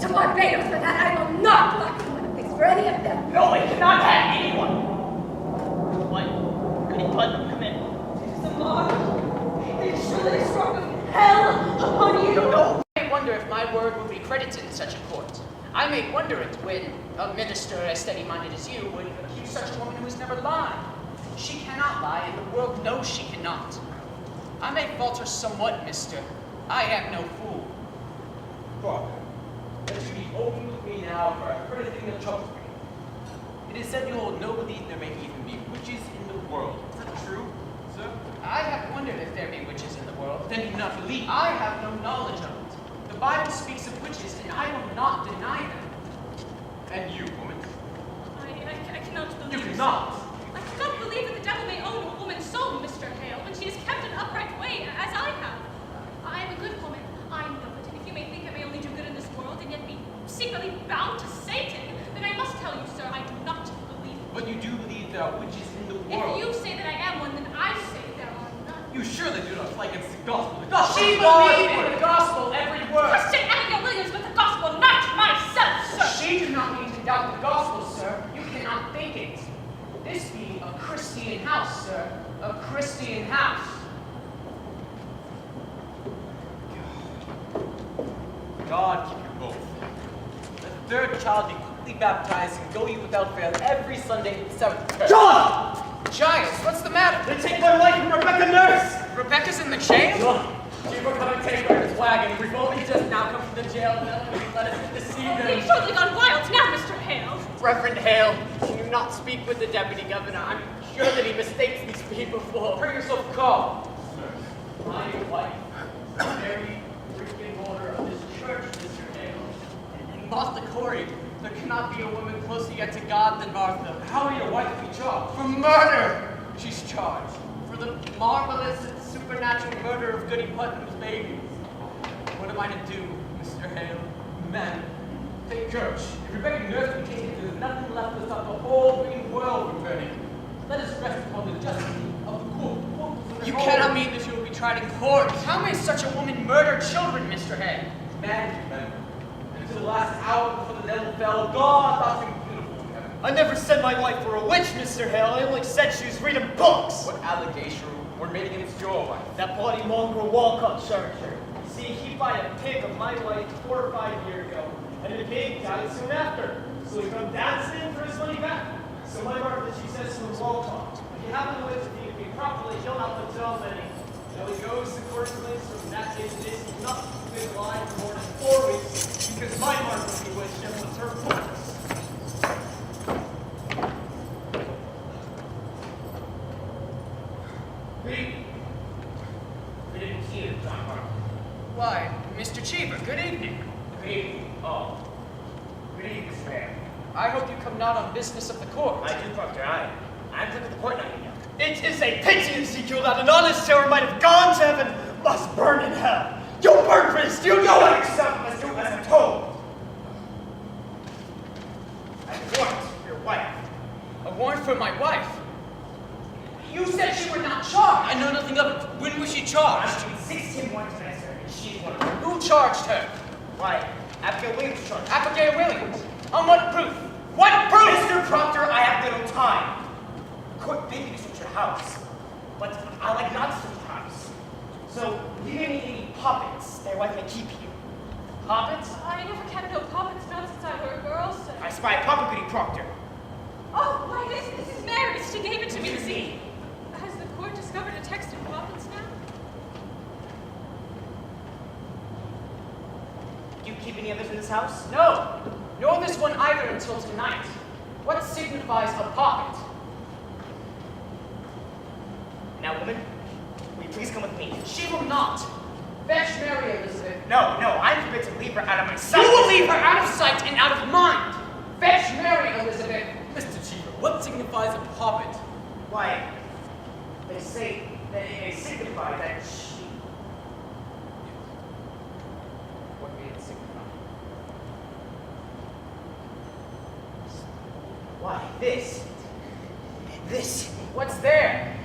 To Barbados, for that I will not lock them in a place for any of permit in such a court. I may wonder it when a minister as steady-minded as you would accuse such a woman who has never lied. She cannot lie, and the world knows she cannot. I may falter somewhat, mister. I am no fool. Father, let you be open with me now, for I've heard a thing that troubles me. It is said you hold no belief there may even be witches in the world. Is that true, sir? I have wondered if there be witches in the world. Then you do not believe. I have no knowledge of it. The Bible speaks of witches, and I will not deny them. And you, woman? I cannot believe You it. cannot! I cannot believe that the devil may own a woman's soul, Mr. Hale, when she is kept an upright way, as I have. I am a good woman. I know it, and if you may think I may only do good in this world, and yet be secretly bound to Satan, then I must tell you, sir, I do not believe it. But you do believe there are witches in the world. If you say that I am one, then I say there are none. You surely do not fight against the gospel. The gospel She is God's believed in word. the gospel every word. Christian Abigail Williams with the gospel, not myself, sir. She do not mean to doubt the gospel, sir. You cannot think it. This be a Christian house, sir. A Christian house. God keep you both. The third child be quickly baptized and go you without fail every Sunday in the seventh term. John! Giles, what's the matter? They take my wife from Rebecca Nurse! Rebecca's in the jail? She will come and take her in his wagon. We've only just now come from the jail. Now let us deceive them. You've totally gone wild now, Mr. Hale. Reverend Hale, can you not speak with the deputy governor? I'm sure that he mistakes these people for. Bring yourself calm. My wife, Mary freaking order of this church, Mr. Hale. And Martha Corey, there cannot be a woman closer yet to God than Martha. How will your wife be charged? For murder, she's charged. For the marvelous and supernatural murder of Goody Putnam's babies. What am I to do, Mr. Hale? Man, take courage. If Rebecca Nurse be taken, there is nothing left to stop the whole green world from burning. Let us rest upon the justice of the court. You cannot mean that you will be tried in court. How may such a woman murder children, Mr. Hay? Man, remember, and until the last hour before the devil fell, God thought him beautiful in heaven. I never said my wife were a witch, Mr. Hale. I only said she was reading books. What allegation were made against your wife? That bloody mongrel Walcott charged her. See, he bought a pig of my wife 4 or 5 years ago, and the pig died soon after. So he come dancing for his money back. So my Martha, she says to him, Walcott, if you happen to live with the pig properly, he'll not put tell many. Now he goes to court place from that day to this. He's not been alive for more than 4 weeks, because my Martha bewitched him with her books. We didn't see you, John Mark. Why, Mr. Cheever, good evening. Good evening. Oh. Good evening, Mr. Mayor. I hope you come not on business of the court. I do, Proctor. I'm clerk of the court now, you know. It is a pity, Ezekiel, that an honest sailor might have gone to heaven, must burn in hell. You burn, priest, you know it! Yourself must do as I'm told. I warrant your wife. A warrant for my wife. You said she were not charged. I know nothing of it. When was she charged? I'm between 16 warrants tonight, sir, and she's one of them. Who charged her? Why, Abigail Williams charged. Abigail Williams. On what proof? What proof? Mr. Proctor, I have little time. Court paid me to search your house, but I like not to search your house. So, give me any poppets that your wife may keep you. Hobbits? I never kept no poppets, not since I were a girl, sir. I spy Papa Goody Proctor. Oh, why, this is Mary's. She gave it to me It to is see. me. Has the court discovered a text in poppets now? Do you keep any others in this house? No, nor this one either until tonight. What signifies a pocket? Now, woman, will you please come with me? She will not. Fetch Mary, Elizabeth. No, I'm forbid to leave her out of my sight. You will leave her out of sight and out of mind. Fetch Mary, Elizabeth. Mr. Cheever, what signifies a poppet? Why, they say that it may signify that she... What may it signify? Why, this. What's there?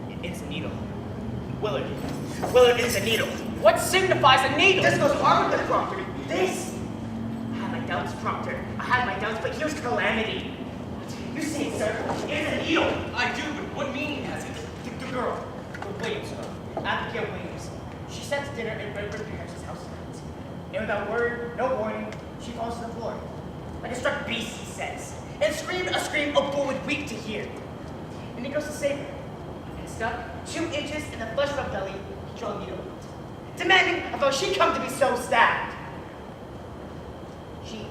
It is a needle. Willard is a needle. What signifies a needle? This goes on with the Proctor. This! I had my doubts, Proctor. I had my doubts, but here's calamity. You see it, sir. It is a needle. I do, but what meaning has it? The girl, the Williams, Abigail Williams. She sat to dinner at Redford Harris's house tonight. It without word, no warning, she falls to the floor. Like a struck beast, he says, and screamed a scream a bull would weep to hear. And he goes to save her, and stuck 2 inches in the flesh of her belly, he drew a needle in it, demanding if she come to be so stabbed. She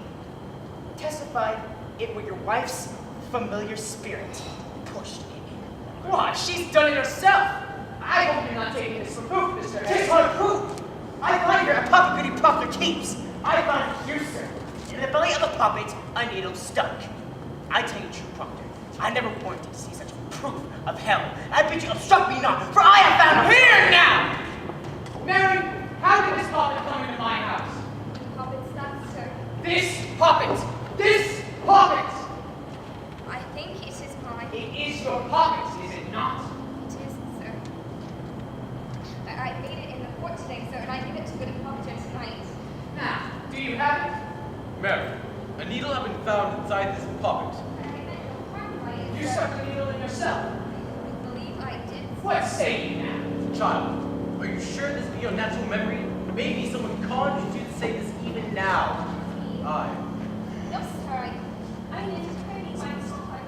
testified it were your wife's familiar spirit pushed me. Why, she's done it herself. I hope you're not taking this for proof, Mr. Tis Hale. her proof. I find her a puppet goody puffler keeps. I find here, sir, in the belly of a puppet, a needle stuck. I tell you true, Proctor, I never wanted to see such proof of hell. I bid you obstruct me not, for I have found her. Here now! Mary, how did this puppet come into my house? Puppet's that, sir. This puppet! This puppet! I think it is mine. It is your puppet, is it not? It is, sir. I made it in the fort today, sir, and I give it to Goody Proctor tonight. Now, do you have it? Mary, a needle has been found inside this puppet. And I meant no harm by it, You sir. stuck the needle in yourself. I believe I did. What say you now? Child, are you sure this be your natural memory? Maybe someone conjured you to say this even now. Aye. No, sir, I mean, it's pretty my sweetheart.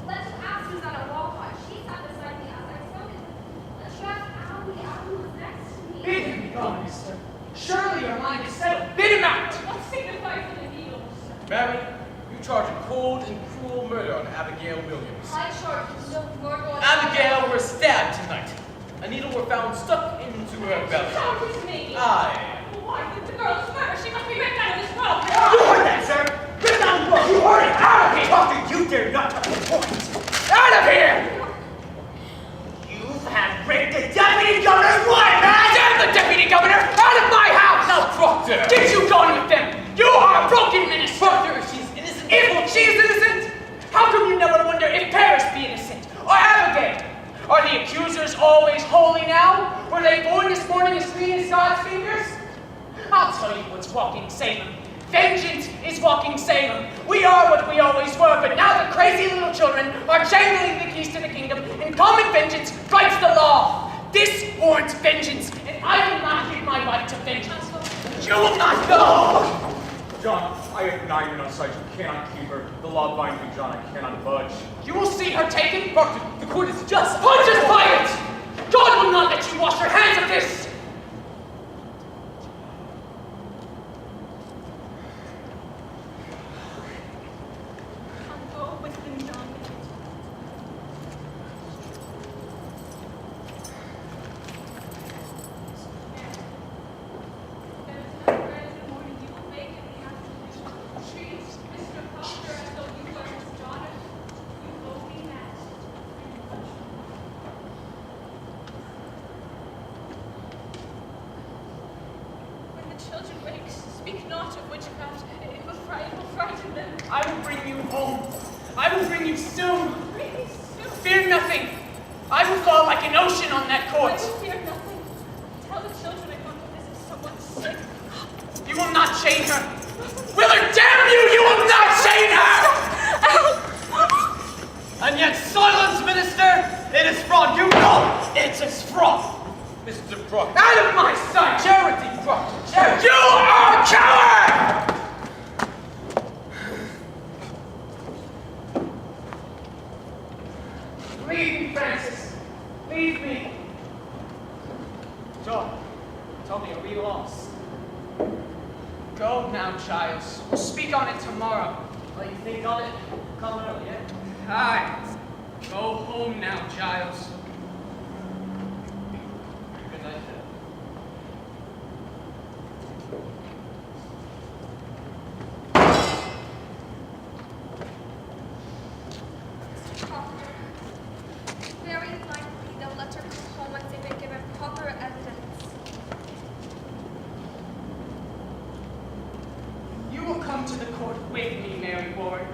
Let's ask who's on a wall hut. She sat beside me as I sewed it. Let's ask Allie. Allie was next to me. Bid him be gone, mister. Surely your mind is settled. Bid him out! What signifies the needles? Mary, you charge a cold and cruel murder on Abigail Williams. I charge no murder on Abigail was stabbed tonight. A needle was found stuck into her belly. How is me? Aye. Why, the girl's murder. She must be ripped out of this world. You heard that, sir? Get down the book. You heard it. Out of here. Proctor, you dare not touch the point. Out of here! You have raped the deputy governor's wife, man! Damn the deputy governor! Out of my house! Now, Proctor! Get you gone with them! You are a broken minister! Proctor, she's innocent. If she is innocent, how come you never wonder if Paris be innocent? Or Abigail? Are the accusers always holy now? Were they born this morning as clean as God's fingers? I'll tell you what's walking Salem. Vengeance is walking Salem. We are what we always were, but now the crazy little children are jangling the keys to the kingdom, and common vengeance strikes the law. This warrants vengeance, and I will not give my life to vengeance. You will not go! John, I have 9 on sight. You cannot keep her. The law binds me, John. I cannot budge. You will see her taken. Proctor, the court is just. Punch is violent! God will not let you wash your hands of this! I'll go with him, John. There is no bread in the morning you will bake in the afternoon. Treat Mr. Proctor as though you were his daughter. You will be met. When the children wake, speak not of witchcraft. It will frighten them. I will bring you home. I will bring you soon. Really soon. Fear nothing. I will fall like an ocean on that I court. will fear nothing. Tell the children I want to visit someone sick. You will not chain her. Willard, damn you! You will not chain her! And yet silence, minister! It is fraud. You know it is fraud. Mr. Proctor. Out of my sight! Charity, Proctor. Charity. You are a coward! Leave me, Francis. Leave me. John, tell me, are we lost? Go now, Giles. We'll speak on it tomorrow. Let you think on it. Come early, eh? Aye. Go home now, Giles. Good night, then. Proctor. Very likely they'll let her come home once they've been given proper evidence. You will come to the court with me, Mary Ward.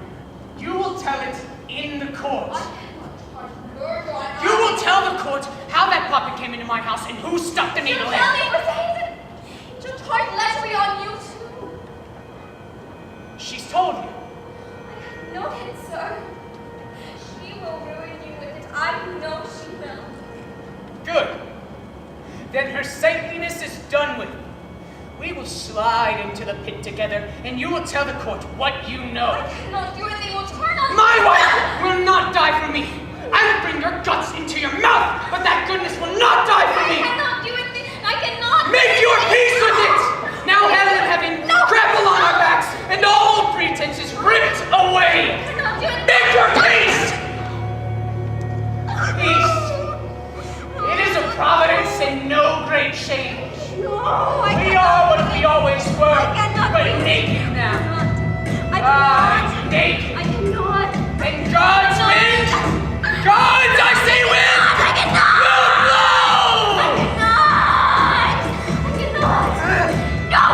You will tell it in the court. I cannot charge murder on You will tell the court how that puppet came into my house and who stuck the needle Tell in. me, Mercedes! To charge lechery on you too. She's told you. I know it, sir. She will ruin you with it. I know she will. Good. Then her saintliness is done with. We will will slide into the pit together, and you will tell the court what you know. I cannot do it. They will turn on My wife will not die for me. I will bring your guts into your mouth, but that goodness will not die for me. I cannot do it. I cannot. Make your peace with it. Now hell and heaven grapple on our backs, and all pretense is ripped away. I cannot do it. Make your peace. Peace. It is a providence and no great change. No, We are what we always were, I cannot but do it. naked now. I cannot. Naked. I cannot. And God's wind, God's, I say wind, I cannot. will blow! I cannot. No.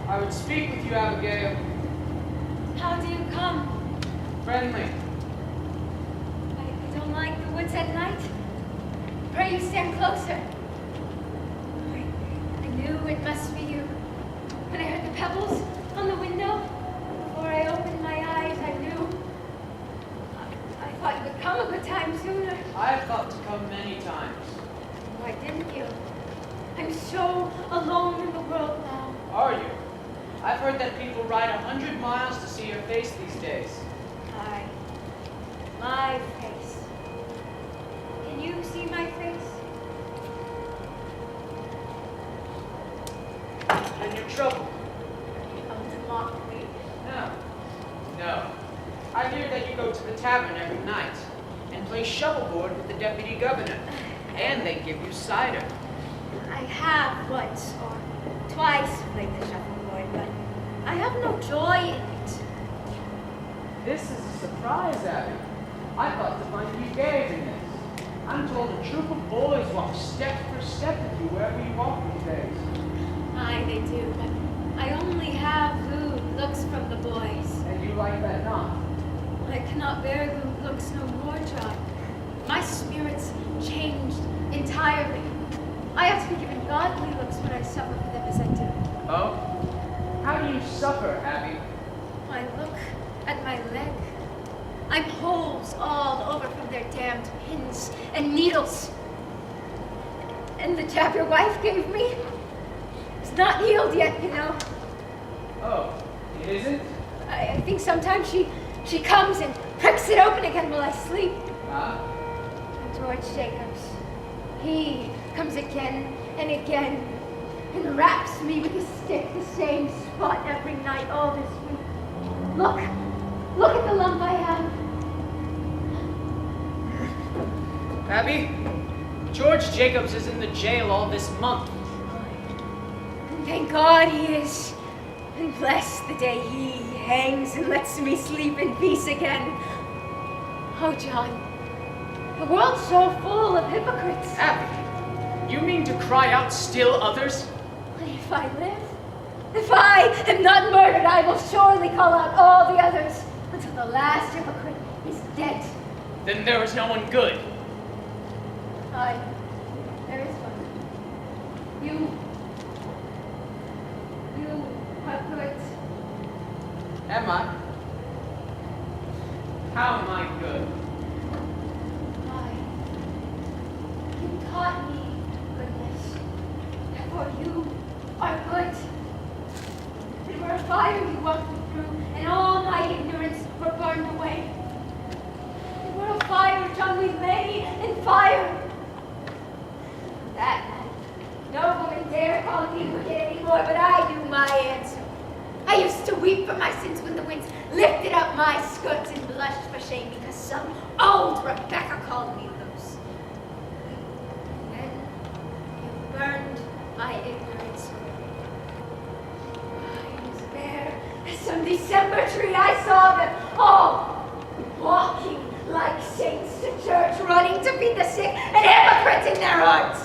No. I would speak with you, Abigail. How do you come? Friendly. I don't like the woods at night. Pray you stand closer. I knew it must be you. When I heard the pebbles on the window, before I opened my eyes, I knew. I thought you would come a good time sooner. I have thought to come many times. Why didn't you? I'm so alone in the world now. Are you? I've heard that people ride 100 miles to see your face these days. My face. Can you see my face? And you're troubled. Come to mock me. No. No. I hear that you go to the tavern every night and play shovelboard with the deputy governor. And they give you cider. I have once or twice played the shuffleboard, but I have no joy in it. This is a surprise, Abby. I thought to find you gay in this. I'm told a troop of boys walk step for step with you wherever you walk these days. Aye, they do, but I only have lewd looks from the boys. And you like that not? I cannot bear lewd looks no more, John. My spirits changed entirely. I have to be given godly looks when I suffer for them as I do. Oh? How do you suffer, Abby? I look at my leg. I'm holes all over from their damned pins and needles. And the jab your wife gave me is not healed yet, you know. Oh, it isn't? I think sometimes she comes and pricks it open again while I sleep. Ah? And George Jacobs, he comes again and again and raps me with his stick the same spot every night all this week. Look at the lump I have. Abby, George Jacobs is in the jail all this month. And thank God he is. And bless the day he hangs and lets me sleep in peace again. Oh, John, the world's so full of hypocrites. Abby, you mean to cry out still others? If I live, if I am not murdered, I will surely call out all the others until the last hypocrite is dead. Then there is no one good. Aye, there is one. You are good. Am I? How am I good? Aye. You taught me goodness. Therefore you are good. And were a fire you walked me through, and all my ignorance were burned away. And were a fire, John, we lay in fire. That night, no woman dare call me wicked anymore, but I knew my answer. I used to weep for my sins when the winds lifted up my skirts and blushed for shame because some old Rebecca called me loose. Then you burned my ignorance. I was there as some December tree. I saw them all walking like saints to church, running to feed the sick and hypocrites in their hearts.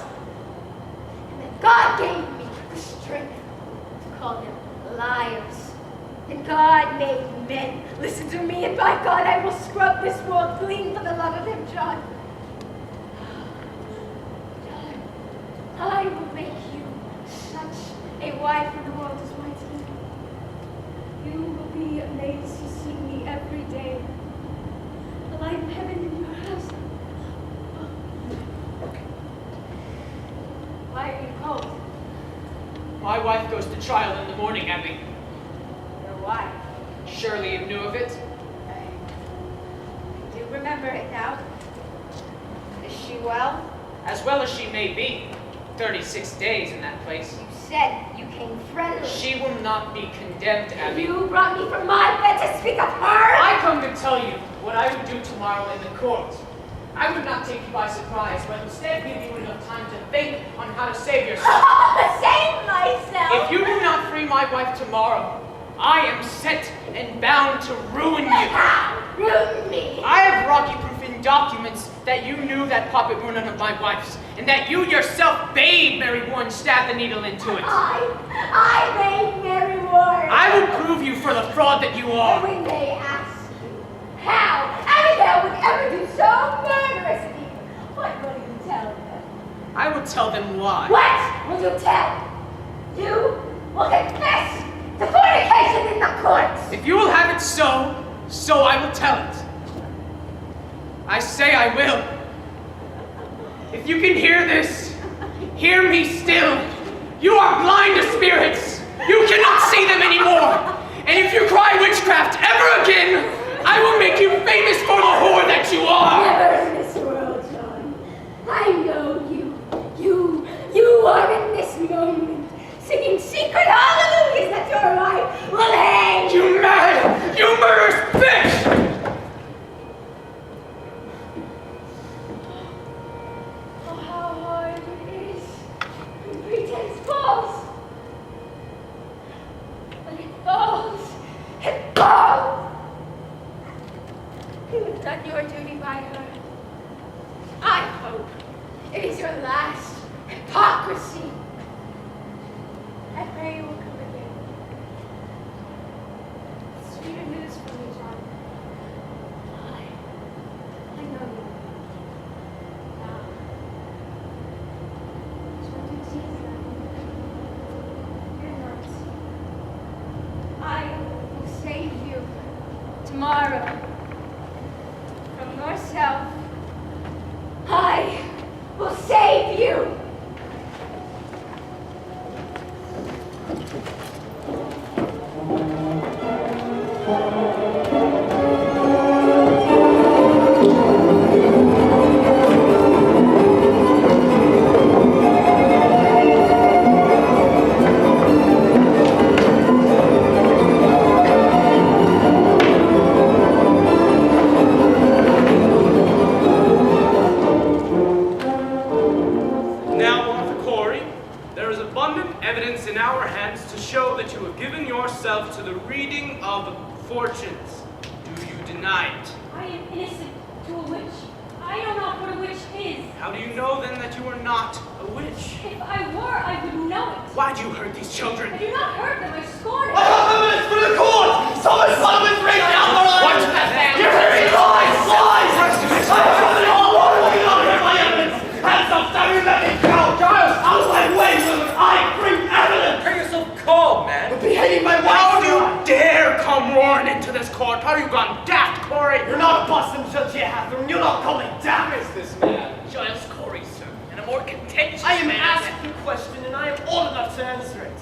And then God gave me the strength to call them liars. And God made men listen to me, and by God, I will scrub this world clean for the love of him, John. John, I will make you such a wife in the world as my team. You will be amazed to see me every day. The light of heaven in your house. My wife goes to trial in the morning, Abby. Your wife. Surely you knew of it? I do remember it now. Is she well? As well as she may be. 36 days in that place. You said you came friendly. She will not be condemned, Abby. You brought me from my bed to speak of her? I come to tell you what I would do tomorrow in the court. I would not take you by surprise, but instead give you enough time to think on how to save yourself. Save myself! If you do not free my wife tomorrow, I am set and bound to ruin you. Ruin me! I have rocky-proof in documents that you knew that puppet were none of my wife's, and that you yourself bade Mary Warren stab the needle into it. I made Mary Warren! I will prove you for the fraud that you are. And when they ask you how Abigail would ever do so murderous a deed, what will you tell them? I will tell them why. What will you tell? You will confess to fornication in the courts! If you will have it so I will tell it. I say I will. If you can hear this, hear me still. You are blind to spirits. You cannot see them anymore. And if you cry witchcraft ever again, I will make you famous for the whore that you are. Never in this world, John. I know you. You are in this moment singing secret hallelujahs that your wife will hang. You mad! You murderous bitch! Oh, how hard it is when pretense falls. When it falls, it falls. You have done your duty by her. I hope it is your last hypocrisy. I pray you will come again. Sweeter news for me, John. I know you. Now, what do you see then? You're not. I will save you tomorrow from yourself. I will save you. To the reading of fortunes. Do you deny it? I am innocent to a witch. I know not what a witch is. How do you know then that you are not a witch? If I were, I would know it. Why do you hurt these children? I do not hurt them, I scorn it. I have evidence for the court! Someone with great alcohol! Watch that man! You're hearing lies! Lies! I have it all! What do you not hear my evidence? Hands up, Sammy, let me go! Giles, out of my way, women! I bring evidence! Turn yourself calm, man. But beheading my wife! How do you dare come roaring into this court? How you gone daft, Corey? You're not a Boston judge, you Hatham. You're not calling daft. Who is this man? Giles Corey, sir, and a more contentious I am man. asking a question, and I am old enough to answer it.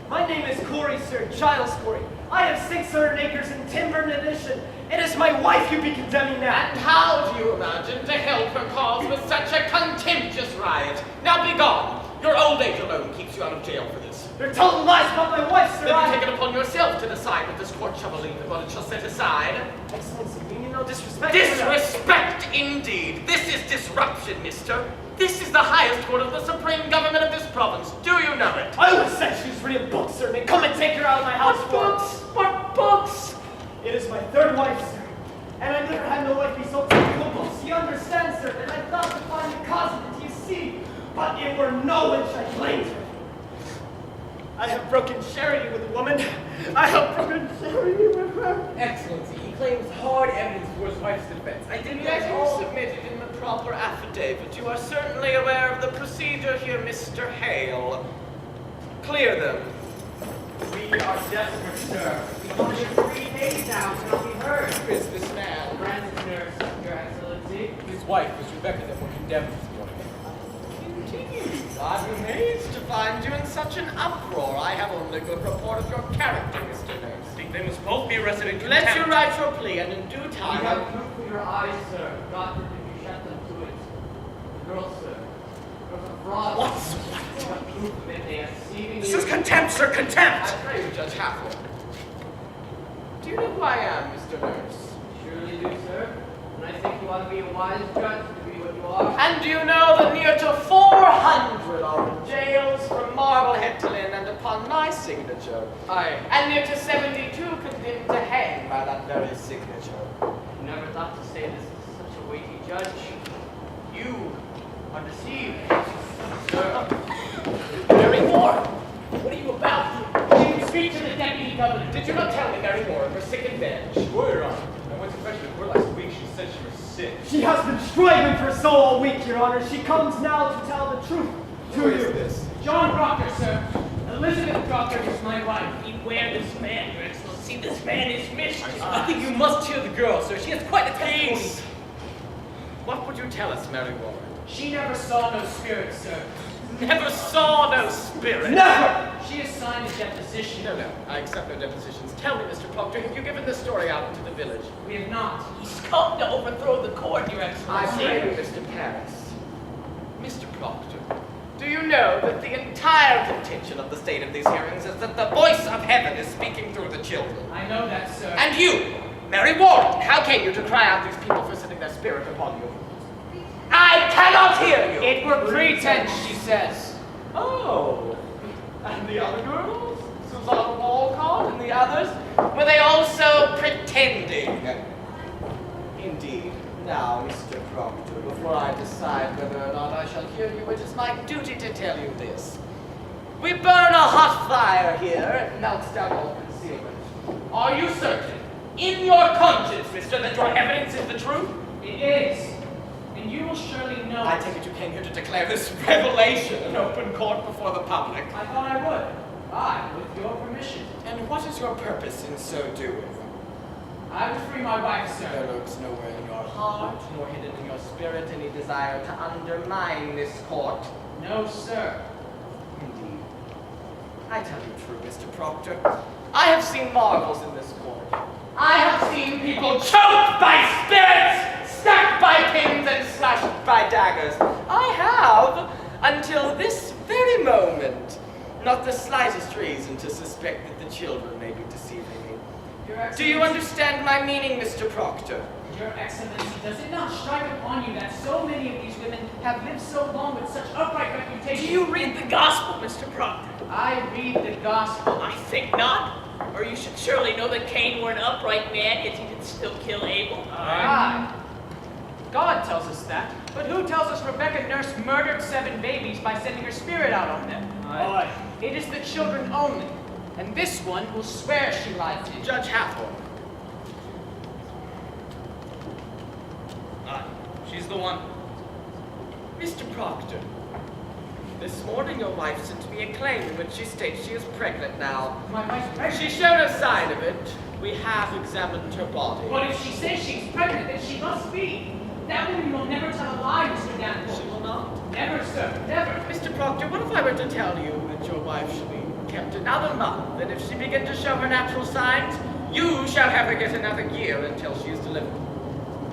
My name is Corey, sir, Giles Corey. I have 600 acres in timber in addition. It is my wife you be condemning now. And how do you imagine to help her cause with such a contemptuous riot? Now be gone. Your old age alone keeps you out of jail for this. You're telling lies about my wife, sir. Then you take it upon yourself to decide what this court shall believe and what it shall set aside. Excellency, you mean no disrespect? Disrespect, indeed. This is disruption, mister. This is the highest court of the supreme government of this province. Do you know it? I was said she was reading books, sir. May come and take her out of my house. What books? It is my third wife, sir. And I never had no wife be so technical books. You understand, sir, and I thought to find the cause of it, you see. But it were no witch I blamed her. I have broken charity with a woman. I have broken charity with her. Excellency, he claims hard evidence for his wife's defense. I did Yet that you all. submitted in the proper affidavit. You are certainly aware of the procedure here, Mr. Hale. Clear them. We are desperate, sir. We only have 3 days now to not be heard. Who is this man? Francis Nurse, Your Excellency. His wife is Rebecca that were condemned this morning. indeed. I'm amazed to find you in such an uproar. I have only good report of your character, Mr. Nurse. I think they must both be arrested in Let contempt. you write your plea, and in due You time... have proof for your eyes, sir. God forbid you shut them to it. The girls, sir. Girls are frauds. What? You have proof of it. They are deceiving you. This is contempt, sir, contempt! I pray you, Judge Hathaway. Do you know who I am, Mr. Nurse? Surely do, sir. And I think you ought to be a wise judge to be what you are. And do you know that near to 400 are in jails from Marblehead to Lynn and upon my signature? Aye. And near to 72 condemned to hang by that very signature. Never thought to say this to such a weighty judge. You are deceived, sir. Mary Moore! What are you about? Did you speak to the deputy governor? Did you not tell me Mary Moore was sick in bed? Sure, Your Honor. I went to fetch her before last week. She said she was sick. She has been striving for so all week, Your Honor. She comes now to tell the truth to Who you. is this? John Proctor, sir. Elizabeth Proctor is my wife. Beware this man, Your Excellency. This man is mischief. I think you must hear the girl, sir. She has quite a testimony. Peace. What would you tell us, Mary Moore? She never saw no spirit, sir. Never saw no spirit. Never! She has signed a deposition. No, I accept no depositions. Tell me, Mr. Proctor, have you given this story out into the village? We have not. He's come to overthrow the court, Your I Excellency. pray you, Mr. Paris. Mr. Proctor, do you know that the entire contention of the state of these hearings is that the voice of heaven is speaking through the children? I know that, sir. And you, Mary Warren, how came you to cry out these people for sending their spirit upon you? I cannot hear you! It were pretense, she says. Oh, and the other girls? Susanna Walcott and the others? Were they also pretending? Indeed. Now, Mr. Proctor, before I decide whether or not I shall hear you, it is my duty to tell you this. We burn a hot fire here, it melts down all concealment. Are you certain, in your conscience, mister, that your evidence is the truth? It is. And you will surely know. I take it you came here to declare this revelation in open court before the public. I thought I would. Aye, with your permission. And what is your purpose in so doing? I would free my wife, sir. There lurks nowhere in your heart, nor hidden in your spirit, any desire to undermine this court. No, sir. Indeed. I tell you true, Mr. Proctor. I have seen marvels in this court. I have seen people choked by spirits, stabbed by pins, and slashed by daggers. I have, until this very moment, not the slightest reason to suspect that the children may be deceiving me. Your Do Excellency, you understand my meaning, Mr. Proctor? Your Excellency, does it not strike upon you that so many of these women have lived so long with such upright reputation? Do you read the gospel, Mr. Proctor? I read the gospel. I think not. Or you should surely know that Cain were an upright man, yet he did still kill Abel. Aye. God tells us that. But who tells us Rebecca Nurse murdered 7 babies by sending her spirit out on them? Aye. It is the children only. And this one will swear she lied to you. Judge Hathaway. She's the one. Mr. Proctor, this morning your wife sent me a claim in which she states she is pregnant now. My wife's pregnant. She showed no sign of it. We have examined her body. But if she says she's pregnant, then she must be. That woman will never tell a lie, Mr. Danforth. She will not. Never, sir. Never. Mr. Proctor, what if I were to tell you that your wife shall be kept another month, and if she begin to show her natural signs, you shall have her get another year until she is delivered?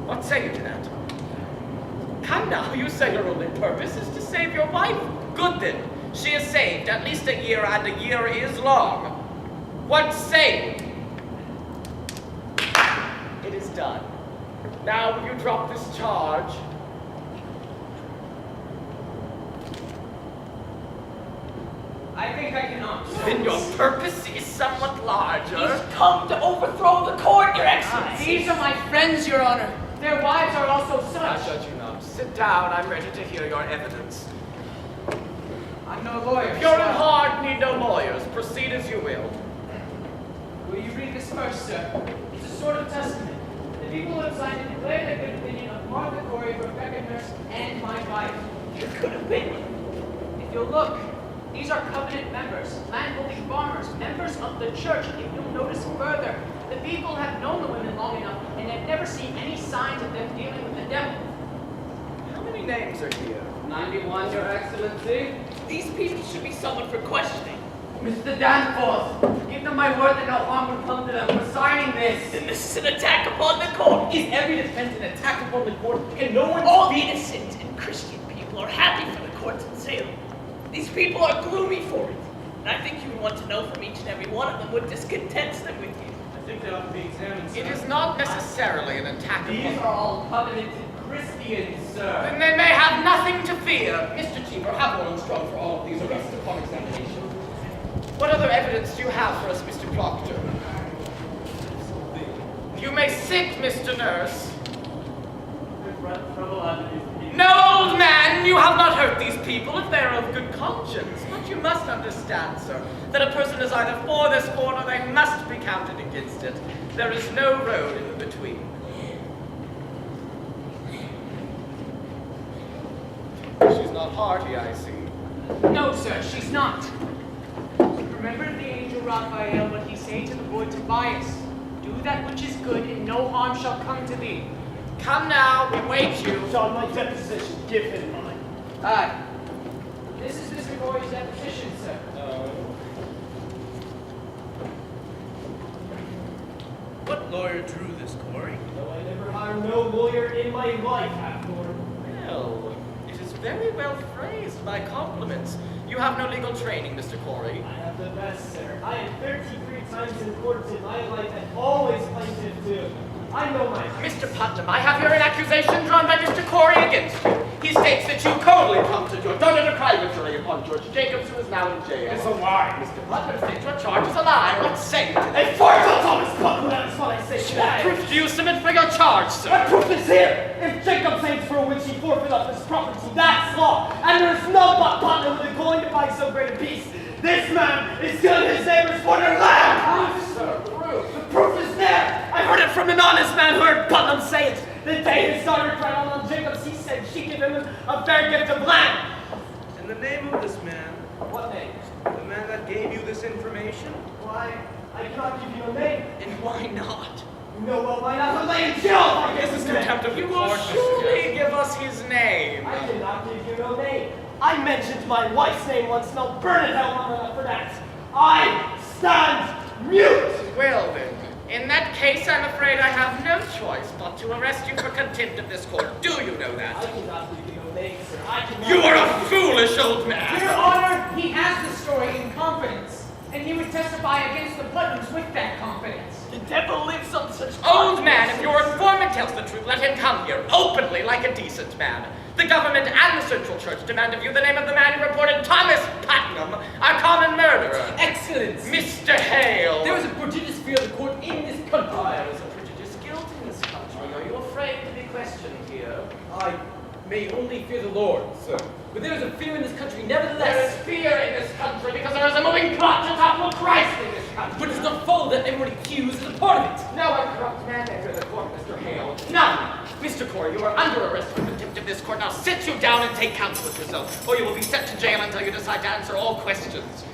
What say you to that? Come now, you say your only purpose is to save your wife. Good then, she is saved, at least a year, and a year is long. What say you? It is done. Now will you drop this charge? I think I cannot. Then your purpose is somewhat larger. He's come to overthrow the court, Your Excellency. These are my friends, Your Honor. Their wives are also I such. judge you not. Sit down, I'm ready to hear your evidence. I'm no lawyer. Pure and sir. hard need no lawyers. Proceed as you will. Will you read this first, sir? It's a sort of testament. The people have signed it declare their good opinion of Martha Corey, Rebecca Nurse, and my wife. Your good opinion. If you'll look, these are covenant members, landholding farmers, members of the church. If you'll notice further, the people have known the women long enough and have never seen any signs of them dealing with the devil. How many names are here? 91, Your Excellency. These people should be summoned for questioning. Mr. Danforth, give them my word that no harm will come to them for signing this. And this is an attack upon the court. Is every defense an attack upon the court? Can no one All innocent and Christian people are happy for the courts in Salem. These people are gloomy for it. And I think you would want to know from each and every one of them what discontents them with you. I think they ought to be examined, sir. It is not necessarily an attack These upon... are all covenanted Christians, sir. Then they may have nothing to fear. Mr. Chief, have warrants drawn for all of these arrests upon examination. What other evidence do you have for us, Mr. Proctor? You may sit, Mr. Nurse. No, old man, you have not hurt these people if they are of good conscience. But you must understand, sir, that a person is either for this court or they must be counted against it. There is no road in between. She's not hearty, I see. No, sir, she's not. Remember the angel Raphael, what he said to the boy Tobias. Do that which is good, and no harm shall come to thee. Come now, we wait you. On my deposition, give him mine. Aye. This is Mr. Corey's deposition, sir. What lawyer drew this, Corey? Though I never hired no lawyer in my life, Half-Lord. Well, it is very well phrased. My compliments. You have no legal training, Mr. Corey. I have the best, sir. I had 33 times in court in my life and always plaintiff too. I know my Mr. Putnam, I have here an accusation drawn by Mr. Corey against you. He states that you coldly prompted your daughter to cry victory upon George Jacobs, who is now in jail. It's a lie. Mr. Putnam states your charge is a lie. What say you to A that? fortune, Thomas Buckley, that is what I say. What proof do you submit for your charge, sir? What proof is here? If Jacob saints for which he forfeit up his property, that's law. And there's no but Putnam who is going to buy so great a piece. This man is killing his neighbors for their land. Proof, sir, proof. The proof is there. I heard it from an honest man who heard Putnam say it. The day his daughter cried out on Jacobs, he said she gave him a fair gift of land. In the name of this man, What name? the man that gave you this information? Why, I cannot give you a name. And why not? No, well, why not lay in jail? This is contempt of the court. Surely give us his name. I cannot give you no name. I mentioned my wife's name once, and I'll burn in hell long enough for that. I stand mute. Well then, in that case, I'm afraid I have no choice but to arrest you for contempt of this court. Do you know I that? cannot give you no name, sir. I cannot. You are a foolish old man. Your Honor, he has the story in confidence, and he would testify against the Putnams with that confidence. The devil lives on such... Old man, if your informant tells the truth, let him come here, openly, like a decent man. The government and the Central Church demand of you the name of the man who reported Thomas Putnam, a common murderer. Excellence! Mr. Hale. There is a prodigious fear of the court in this country. There is a prodigious guilt in this country. Are you afraid to be questioned here? I may only fear the Lord, sir. But there is a fear in this country, There nevertheless. is fear in this country because there is a moving plot to topple Christ in this country. But it does not follow that everyone accused is a part of it. No one corrupt man enter the court, Mr. Hale. None. Mr. Corey, you are under arrest for contempt of this court. Now sit you down and take counsel with yourself, or you will be sent to jail until you decide to answer all questions.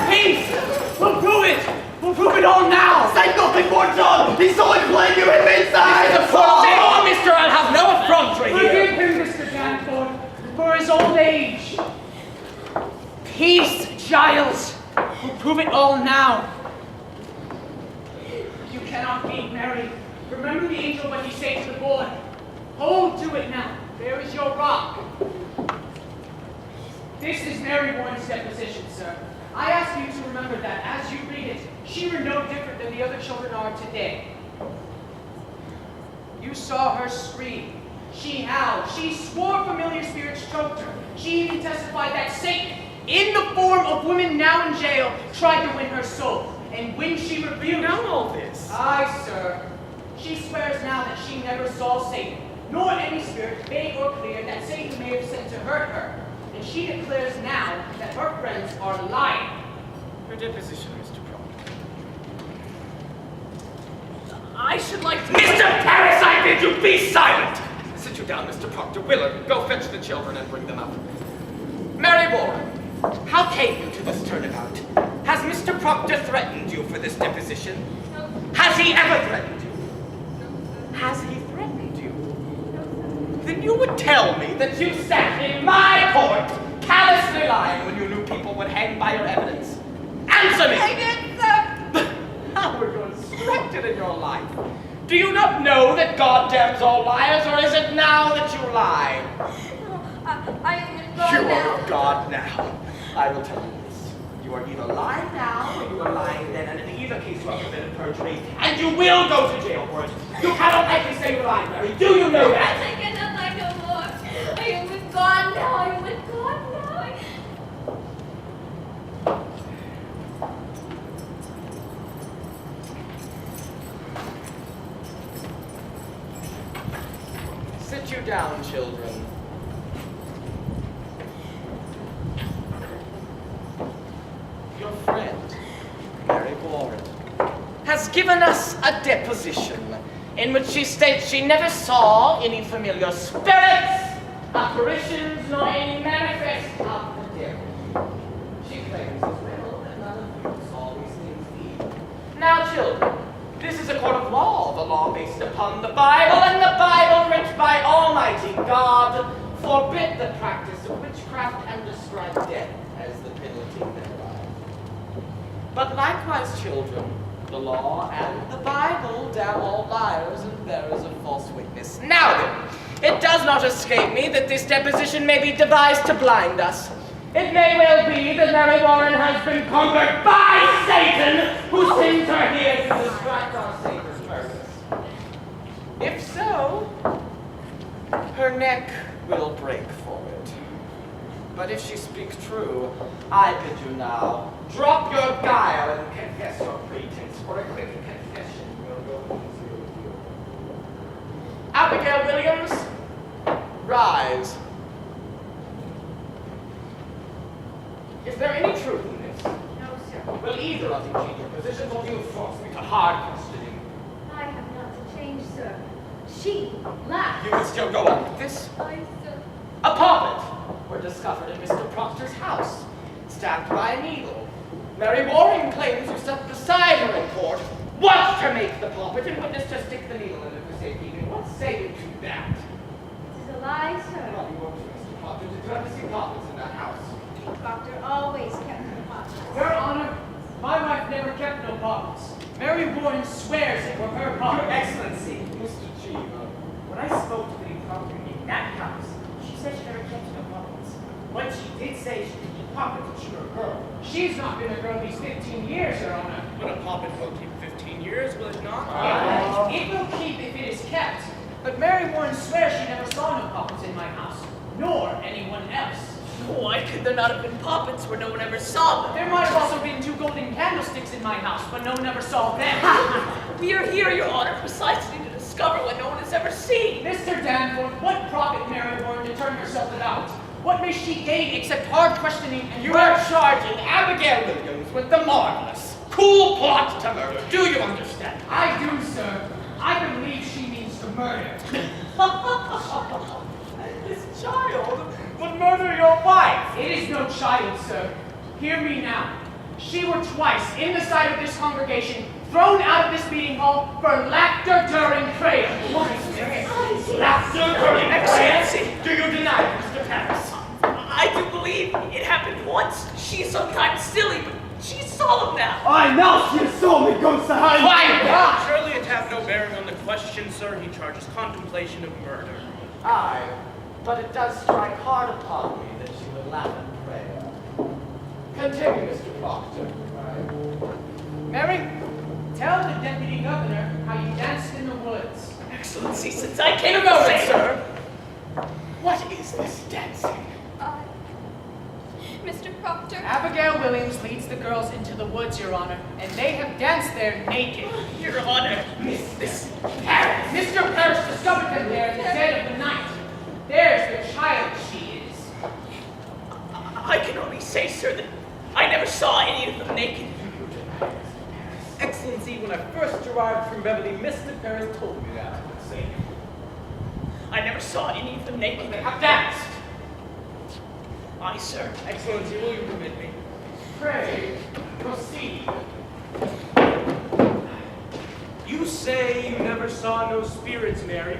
Peace! We'll prove it! We'll prove it all now! Say nothing more, John! He's only playing you in inside! Oh, mister, I'll have no effrontery here. Forgive him, Mr. Danforth, for his old age. Peace, Giles. We'll prove it all now. You cannot be Mary. Remember the angel what he said to the boy. Hold to it now. There is your rock. This is Mary Warren's deposition, sir. I ask you to remember that as you read it, she were no different than the other children are today. You saw her scream. She howled. She swore familiar spirits choked her. She even testified that Satan, in the form of women now in jail, tried to win her soul. And when she revealed... You know all this. Aye, sir. She swears now that she never saw Satan, nor any spirit, vague or clear, that Satan may have sent to hurt her. And she declares now that her friends are lying. Her deposition, Mr. Proctor. I should like to... Mr. Paris, I bid you be silent! Sit you down, Mr. Proctor. Willard, go fetch the children and bring them up. Mary Warren, how came you to this turnabout? Has Mr. Proctor threatened you for this deposition? Has he ever threatened you? Has he threatened you? Then you would tell me that you sat in my court, callously lying when you knew people would hang by your evidence. Answer me! I did, sir. How were you instructed in your life? Do you not know that God damns all liars, or is it now that you lie? I am with God You now. are with God now. I will tell you this. You are either lying now or you were lying then, and in either case you have committed perjury, and you will go to jail for it. You cannot likely say you're lying, Mary. Do you know that? I cannot lie no more. I am with God now. I am with God now. Sit you down, children. Your friend, Mary Warren, has given us a deposition in which she states she never saw any familiar spirits, apparitions, nor any manifest of the devil. She claims as well that none of you saw these things either. Now, children, this is a court of law, the law based upon the Bible, and the Bible written by Almighty God forbid the practice of witchcraft and describe death as the penalty thereof. But likewise, children, the law and the Bible damn all liars and bearers of false witness. Now then, it does not escape me that this deposition may be devised to blind us. It may well be that Mary Warren has been conquered by Satan, who sends her here to distract our Savior's purpose. If so, her neck will break for it. But if she speaks true, I bid you now, drop your guile and confess your pretense, for a quick confession will go easier with you. Abigail Williams, rise. Is there any truth in this? No, sir. Will either of you change your positions, or do you force me to hard questioning? I have not to change, sir. She laughed. You would still go on with this? I, sir. A poppet were discovered in Mr. Proctor's house, stabbed by a needle. Mary Warren claims you sat beside her in court, watched her make the poppet, and witnessed her stick the needle in it for safekeeping. What say you to that? This is a lie, sir. Well, you won't, Mr. Proctor. Did you ever see poppets in that house? Proctor always kept the pot. Your Honor, my wife never kept no pockets. Mary Warren swears it were her Your pockets. Excellency, Mr. Cheever. when I spoke to the Proctor in that house, she said she never kept no puppets. But she did say she could keep puppets when she was a girl. She's not been a girl these 15 years, Your Honor. But a poppet will keep 15 years, will it not? It will keep if it is kept. But Mary Warren swears she never saw no poppets in my house, nor anyone else. Why could there not have been poppets where no one ever saw them? There might have also been 2 golden candlesticks in my house, but no one ever saw them. We are here, Your Honor, precisely to discover what no one has ever seen. Mr. Danforth, what profit Mary Warren to turn herself about? What may she gain except hard questioning and You are charging Abigail Williams with the marvelous, cool plot to murder. Do you understand? I do, sir. I believe she means to murder. This child would murder your wife. It is no child, sir. Hear me now. She were twice in the sight of this congregation, thrown out of this meeting hall for laughter during prayer. What is this? Laughter during Excellency. prayer? Do you deny it, Mr. Paris? I do believe it happened once. She is sometimes silly, but she's solemn now. I know she saw me go behind. Quiet! Surely it hath no bearing on the question, sir. He charges contemplation of murder. Aye, but it does strike hard upon me that she would laugh at prayer. Continue, Mr. Proctor. Mary, tell the deputy governor how you danced in the woods. Excellency, since I came In a moment, sir. What is this dancing? Mr. Proctor. Abigail Williams leads the girls into the woods, Your Honor, and they have danced there naked. Your Honor, Miss Paris. Mr. Paris discovered them there in the dead of the night. There's the child she is. I can only say, sir, that I never saw any of them naked. Excellency, when I first arrived from Beverly, Mr. Paris told me that. I would say. I never saw any of them naked. They have danced. Aye, sir. Excellency, will you permit me? Pray, proceed. You say you never saw no spirits, Mary.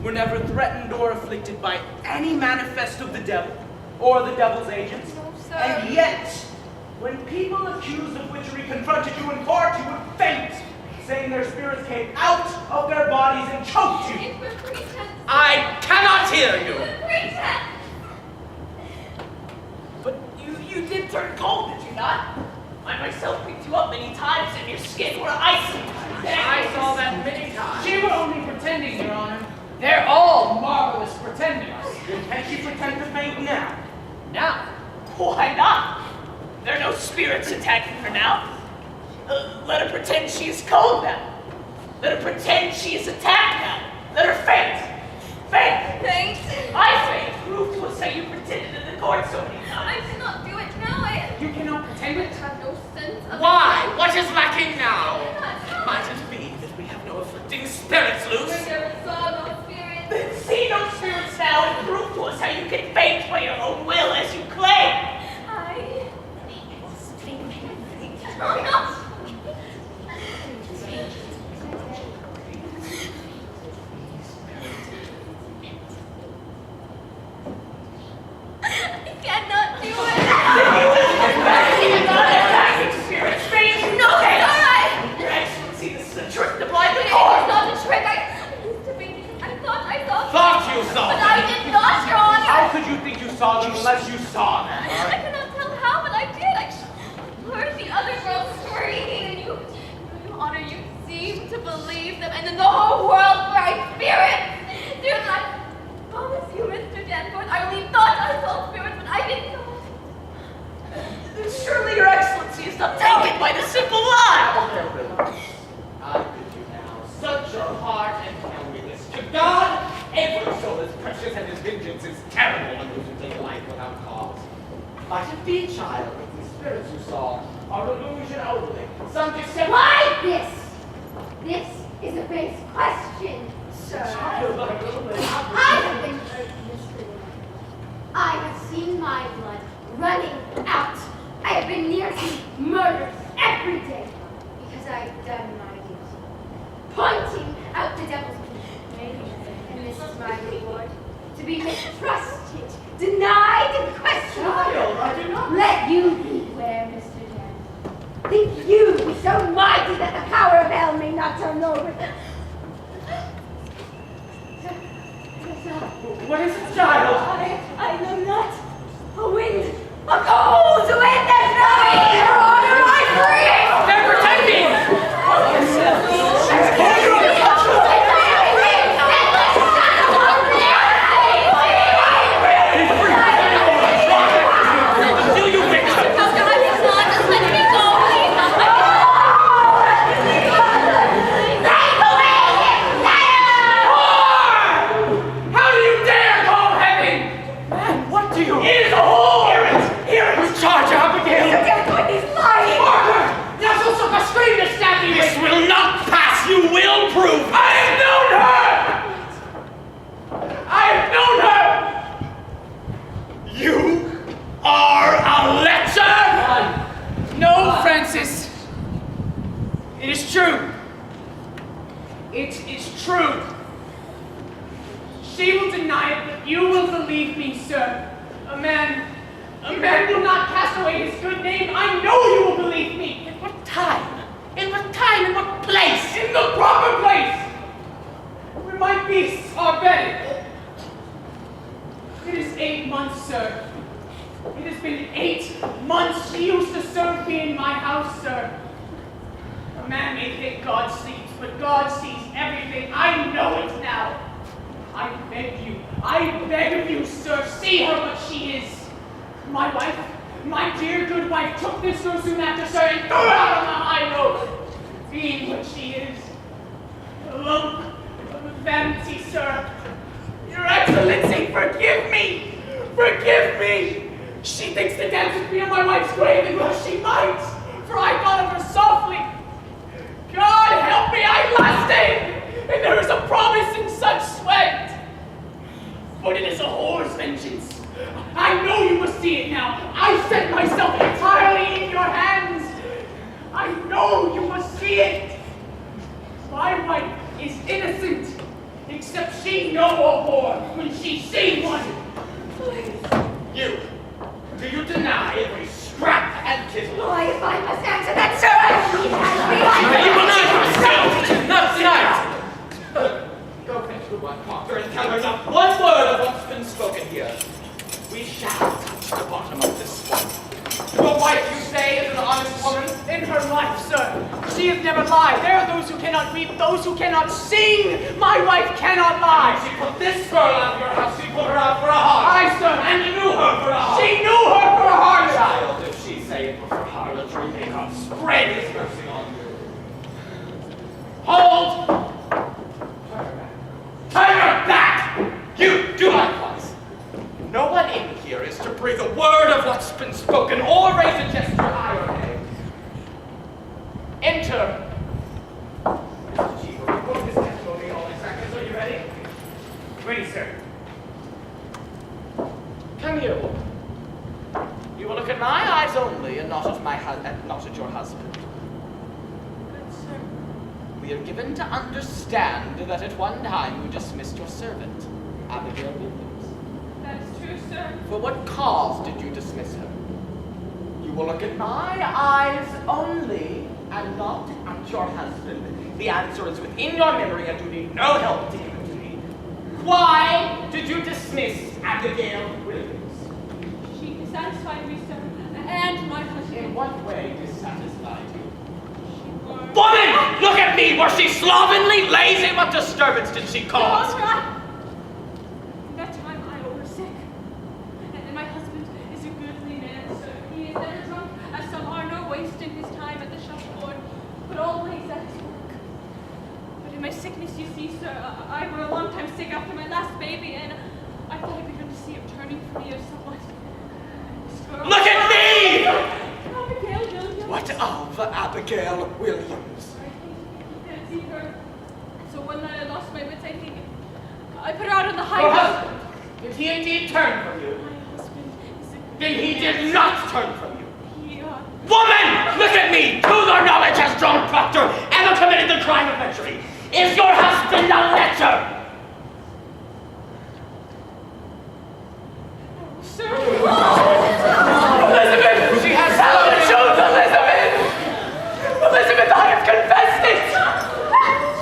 Were never threatened or afflicted by any manifest of the devil or the devil's agents. No, sir. And yet, when people accused of witchery confronted you in court, you would faint, saying their spirits came out of their bodies and choked you. It was pretense. I cannot hear It you. was pretense. But you did turn cold, did you not? I myself picked you up many times and your skin were icy. I saw that many times. She were only pretending, Your Honor. They're all marvelous pretenders. Can she pretend to faint now? Now, Why not? There are no spirits attacking her now. Let her pretend she is cold now. Let her pretend she is attacked now. Let her faint. Faint. Thanks. I faint. Prove to us how you pretended in the court so many I times. cannot do it now. I you cannot pretend it. have no sense of Why? What is lacking I now? cannot. Might it be that we have no afflicting spirits I loose? never saw no spirit. Then see no spirits now and prove to us how you can faint by your own will as you claim. I cannot do it. Not attacking spirits, faint. No, faint. it's all right. Your Excellency, this is a trick to blind It the was court. not a trick. I used to think because I thought I saw. Thought you saw But them. I did not, Your Honor. How could you think you saw them unless you saw them? I cannot tell how, but I did. I heard the other girls screaming, and Your Honor, you seem to believe them, and then the whole world cried spirits. Dear, I promise you, Mr. Danforth, I only thought I saw spirits, but I did not. Surely your Excellency is not taken by the simple lie. I bid you now, search your heart and tell me this. To God, every soul is precious and his vengeance is terrible on those who take life without cause. Might it be, child, that the spirits you saw are illusion only? Some deception. Why this? This is a base question, sir. Child, I will lay out with I you. have been hurt yesterday. I have seen my blood running out. I have been near to murders every day because I have done my duty. Pointing out the devil's people. And this is my reward. To be mistrusted, denied, and questioned. Child, I do not. Let you beware, Mr. Dan. Think you be so mighty that the power of hell may not turn over. What is it, child? I know not. A wind, a cold wind that's blowing, Your Honor, I breathe! they're pretending. Do you wish to Just let me go, please. How do you dare call heaven? Man, what do you... It is a whore. Here it is. Charge Abigail! He's lying! Parker, now so suck a scream to stab you This with. will not pass. You will prove. I have known her. I have known her. You are a lecher. No, Francis. It is true. It is true. She will deny it, but you will believe me, sir. A man will not cast away his good name. I know you will believe me. In what time? In what time? In what place? In the proper place, where my beasts are bedded. It is 8 months, sir. It has been 8 months she used to serve me in my house, sir. A man may think God sees, but God sees everything. I know it now. I beg of you, sir, see her what she is. My wife, my dear good wife, took this so soon after, sir, and threw her out on the high road. Being what she is, a lump of vanity, sir. Your Excellency, forgive me! Forgive me! She thinks to dance with me on my wife's grave, and well she might, for I thought of her softly. God help me, I lusted, and there is a promise in such sweat. But it is a whore's vengeance. I know you must see it now. I set myself entirely in your hands. I know you must see it. she know a whore when she see one? You, do you deny every scrap and tittle? Why, if I must answer that, sir, I Not tonight! Go fetch the one Proctor and tell her not one word of what's been spoken here. We shall touch the bottom of this one. Your wife, you say, is an honest woman? In her life, sir, she has never lied. There are those who cannot weep, those who cannot sing. My wife cannot lie. She put this girl out of your house, she put her out for a harlot. Aye, sir. And you knew her for a harlot. She knew her for a harlot. Child, if she say it was for harlotry, may God spread his mercy on you. Hold! Turn her back! You do likewise. No one in here is to breathe a word of what's been spoken or raise a gesture eye or nay. Enter. Mr. Chief, will you put this testimony all exactly? Are you ready? Ready, sir. Come here, woman. You will look at my eyes only and not at not at your husband. Good sir. We are given to understand that at one time you dismissed your servant, Abigail Williams. That is true, sir. For what cause did you dismiss her? You will look at my eyes only and not at your husband. The answer is within your memory and you need no help to give it to me. Why did you dismiss Abigail Williams? She dissatisfied me, sir, and my husband. In what way dissatisfied you? She was... Woman! Look at me! Was she slovenly, lazy? What disturbance did she cause? No, sir, that time I was sick. And my husband is a goodly man, sir. He is never drunk, as some are, nor wasting his time at the shopboard, but always at his work. But in my sickness, you see, sir, I were a long time sick after my last baby, and I thought I began to see him turning from me or somewhat. This girl... Look at me! Abigail Williams. What of Abigail Williams? I can't see her. So one night I lost my wits, I think. I put her out on the Your highway. husband, did he indeed turn from you? My husband is a... Then he did not turn from you. He, Woman! Look at me! To your knowledge, has John Proctor ever committed the crime of lechery? Is your husband a lecher? Sir. Elizabeth! She has tell the truth, Elizabeth! Elizabeth, I have confessed it!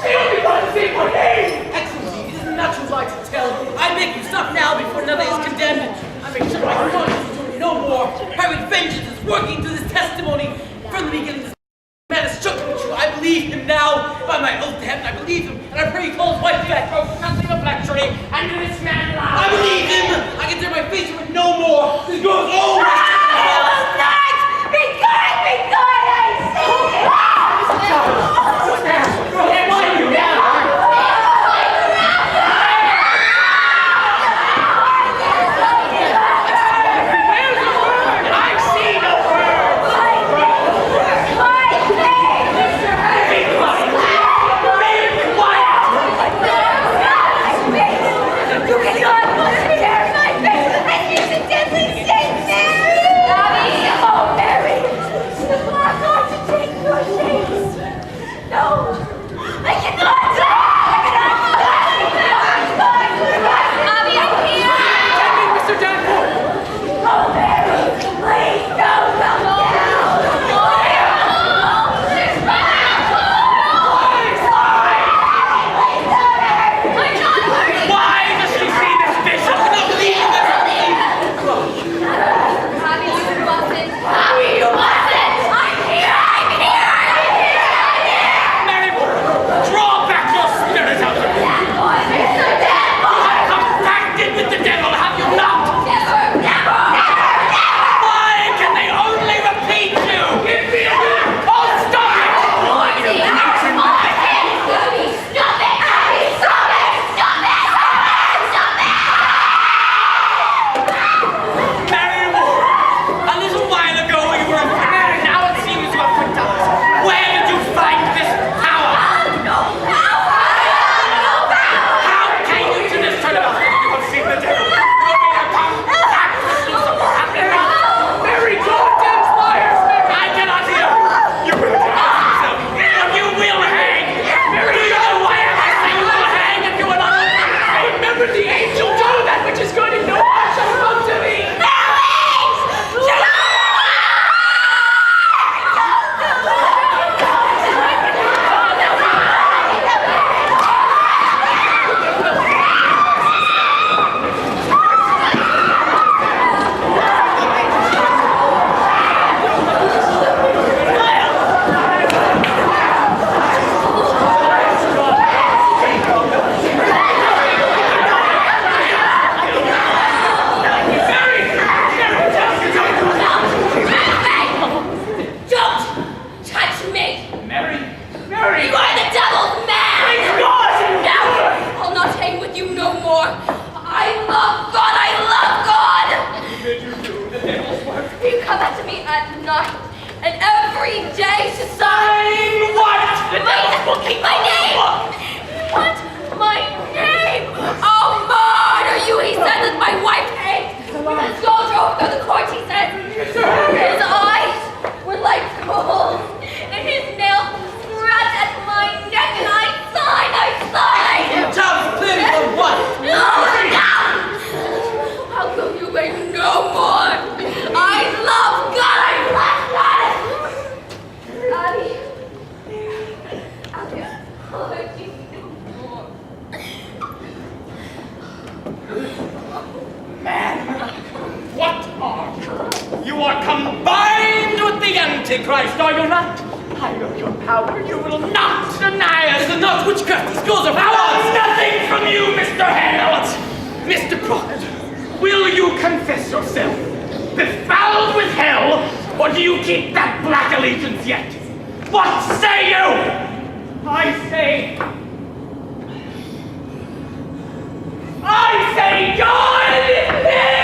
She only wanted to see my name! Excellency, it is not too light to tell. I make you stop now before another is condemned. I make sure my conscience is doing no more. Private vengeance is working through this testimony. From the beginning, this man is shook and true. I believe him now. By my oath to heaven, I believe him. And I pray he calls wife back. Nothing of lechery, and this man lies. I believe him. I can tear my face with no more. This girl's old. Be good, I say! You cannot tear my face and use a deadly state, Mary! Antichrist, are you not? I know your power. You will not deny us. This is not witchcraft. These girls are I want nothing from you, Mr. Hale. Mr. Prophet. Will you confess yourself befouled with hell, or do you keep that black allegiance yet? What say you? I say God is dead!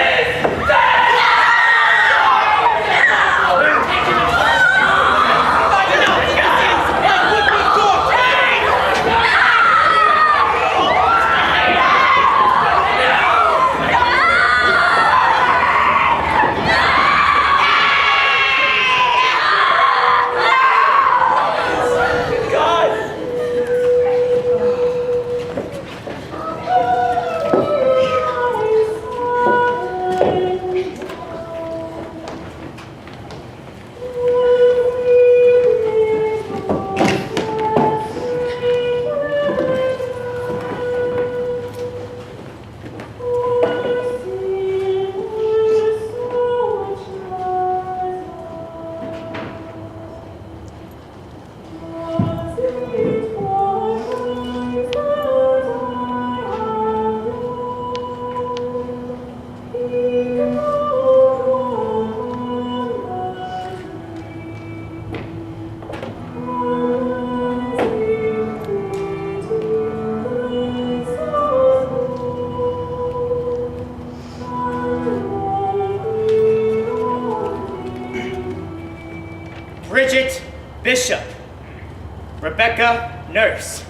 Bridget, Bishop. Rebecca, Nurse.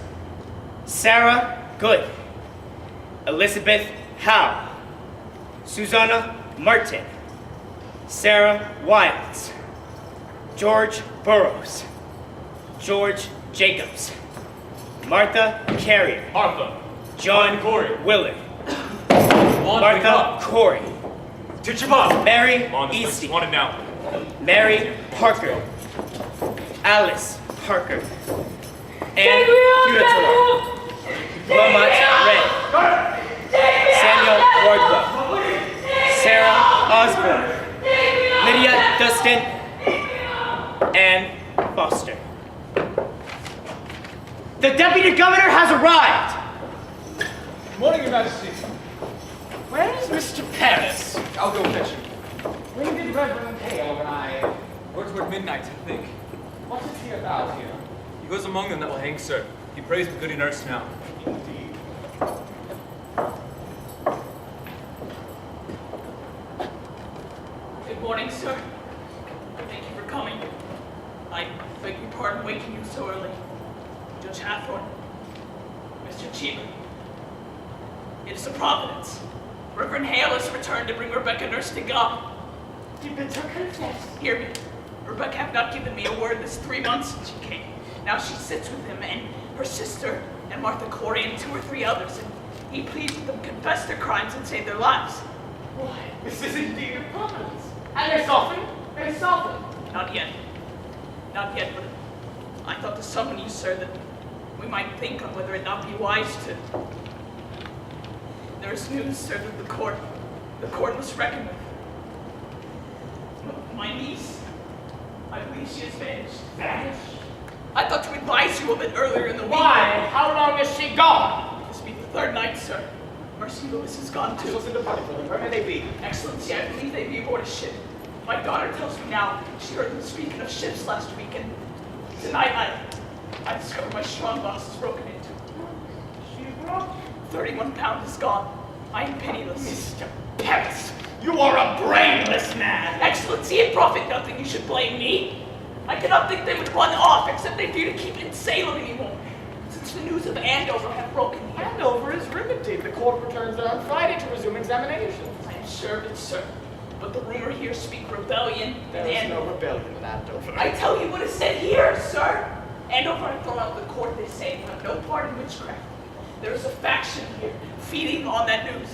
Sarah, Good. Elizabeth, Howe. Susanna, Martin. Sarah, Wilds. George, Burrows. George, Jacobs. Martha, Carrier. Martha. John, Corey. Willard. On, wake Martha, up. Corey. Teach him up. Mary, Come on, this place Eastie. is wanted now. Mary, Parker. Alice, Parker. Anne, Cudator. Wilmot, Red. Samuel, Wardwell. Sarah, Osborne. Lydia, Dustin. Anne, Foster. The Deputy Governor has arrived! Good morning, Your Majesty. Where is Mr. Paris? I'll go fetch him. when did Reverend Hale arrive? Or toward midnight, I think. What is he about here? He goes among them that will hang, sir. He prays the goody nurse now. Indeed. Good morning, sir. Thank you for coming. I beg your pardon waking you so early. Judge Hathorne, Mr. Cheever. It is a providence. Reverend Hale has returned to bring Rebecca Nurse to God. You better confess. Hear me. Rebecca have not given me a word this 3 months since she came. Now she sits with him and her sister and Martha Corey and 2 or 3 others, and he pleads with them confess their crimes and save their lives. Why, this is indeed a providence. And they soften, they soften. Not yet. Not yet, but I thought to summon you, sir, that we might think on whether it not be wise to. There is news, sir, that the court must reckon with. My niece, I believe she has vanished. Vanished? I thought to advise you of it earlier in the week. Why? How long is she gone? This be the 3rd night, sir. Mercy Lewis is gone too. in the party for them. Where may they be? Excellency, I believe they be aboard a ship. My daughter tells me now she heard them speaking of ships last week, and tonight I discovered my strong box is broken into. She broke. 31 pounds is gone. I am penniless. Mr. Paris, you are a brainless man. Excellency, it profit nothing you should blame me. I cannot think they would run off, except they fear to keep in Salem anymore, since the news of Andover have broken here. Andover is riveted. The court returns there on Friday to resume examinations. I am sure of it, sir. But the rumor here speak rebellion There in is Andover. no rebellion in Andover. I tell you what is said here, sir. Andover have thrown out the court, they say, and have no part in witchcraft. There is a faction here, feeding on that news.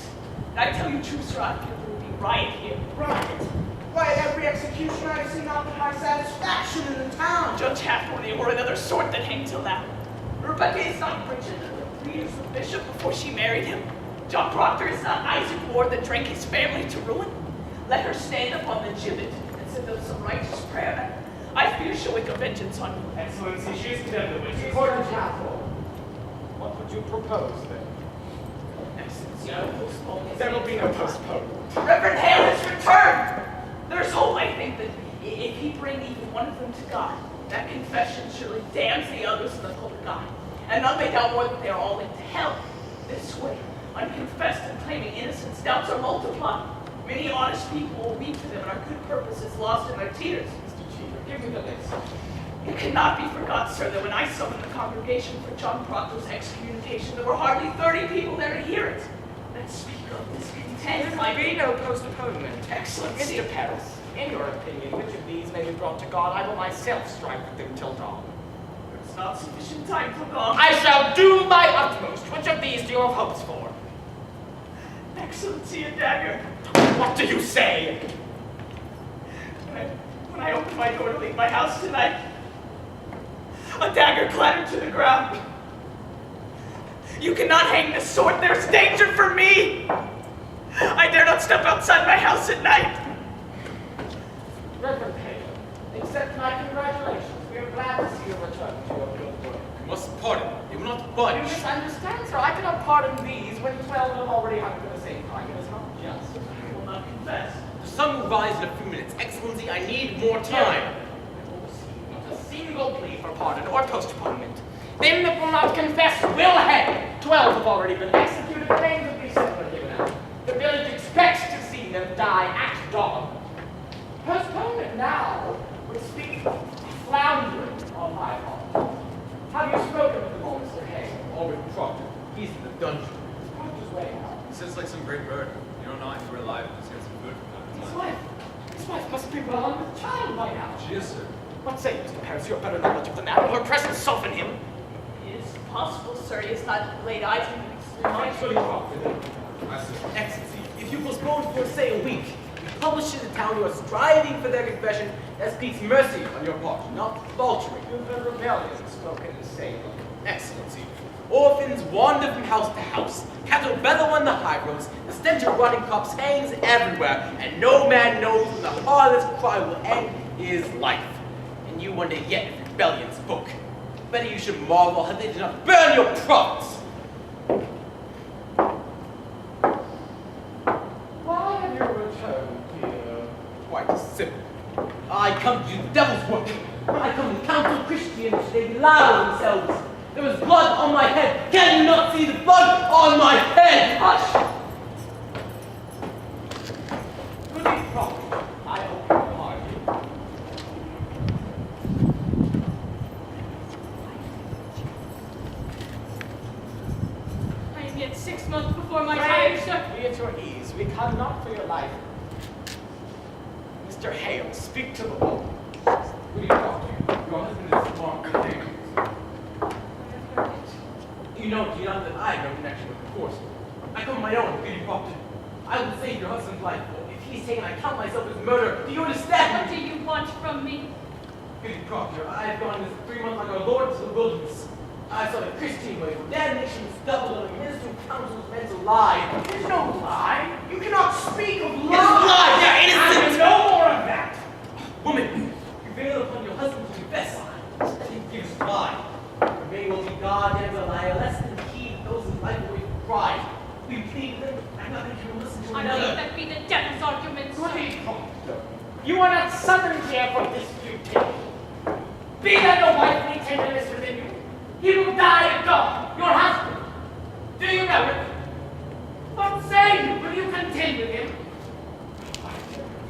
And I tell you true, sir, I fear there will be riot here. Riot? Why, at every execution I have seen out to my satisfaction in the town. Judge Hathorne or another sort that hang till now. Rebecca is not Bridget, the leaders of the bishop before she married him. John Proctor is not Isaac Ward that drank his family to ruin. Let her stand upon the gibbet and send up some righteous prayer. I fear she'll wreak a vengeance on you. Excellency, she is condemned to wait. According to Cathol, what would you propose then? Excellency, I will postpone this. There will be no postponement. Reverend Hale has returned! There's hope, I think, that if he bring even one of them to God, that confession surely damns the others in the court of God. And none may doubt more that they are all linked to hell. This way, unconfessed and claiming innocence, doubts are multiplied. Many honest people will weep for them, and our good purpose is lost in their tears. Mr. Cheever, give me the list. It cannot be forgot, sir, that when I summoned the congregation for John Proctor's excommunication, there were hardly 30 people there to hear it. That speaker of discontent There might will be no postponement. Excellency. Mr. Paris, in your opinion, which of these may be brought to God? I will myself strike with them till dawn. There's not sufficient time till dawn. I shall do my utmost. Which of these do you have hopes for? Excellency, a dagger. What do you say? When I opened my door to leave my house tonight, a dagger clattered to the ground. You cannot hang this sword. There's danger for me. I dare not step outside my house at night. Reverend Hale, accept my congratulations. We are glad to see you return to your good work. You must pardon. You will not You budge. misunderstand, sir. I cannot pardon these when 12 have already hung for the same crime. It is not just. I will not confess. The sun will rise in a few minutes. Excellency, I need more time. I will receive not a single plea for pardon or postponement. Them that will not confess will hang. 12 have already been executed. The names of these seven are given out. The village expects to see them die at dawn. Postponement now would speak floundering on my part. Have you spoken with them all, Mr. Hay? All with Proctor. He's in the dungeon. Proctor's way out. It sounds like some great murder. You don't know if we're alive. Let's get some food from time His wife must be well on with child by now. She is, sir. What say you, Mr. Paris? You have better knowledge of the matter. Will her presence soften him? It is possible, sir. He has not laid eyes on me. Thanks for the Proctor, then. Excellency, if you postpone for, say, a week, you publish in the town you are striving for their confession, that speaks mercy on your part, not faltering. You've been rebellious, spoken in Salem. Excellency, orphans wander from house to house, cattle bellow on the high roads, the stench of rotting crops hangs everywhere, and no man knows when the harlot's cry will end his life. And you wonder yet if rebellion spoke. Better you should marvel how they did not burn your prophets. Why have you returned here? Quite simple. I come to do the devil's work. I come to counsel Christians they belie themselves. There is blood on my head. Can you not see the blood on my head? Hush! Good evening, Proctor. I hope you will pardon. I am yet 6 months before my time, sir. Be at your ease. We come not for your life. Mr. Hale, speak to the woman. Good evening, Proctor. Your husband is marked with danger. You know that I have no connection with the course. I come of my own, Lady Proctor. I will save your husband's life. If he's taken, I count myself as murder. Do you What understand do me? you want from me? Lady Proctor, I have gone this 3 months like our Lord to the wilderness. I saw the Christian way, where damnation is doubled and the minister counsels men to lie. There's no lie. You cannot speak of It's a lie. lie, they're innocent! And no more of that. Woman, prevail upon your husband to confess. Let him give us lie. For may will be God and will lie, less than heed those whose life away from pride. We plead with them, and nothing can listen to I believe another. that be the devil's arguments. Good evening, Proctor. You are not summoned here for disputation. Be there no wifely tenderness within you. He will die at dawn, your husband. Do you know it? What say you? Will you contend with him?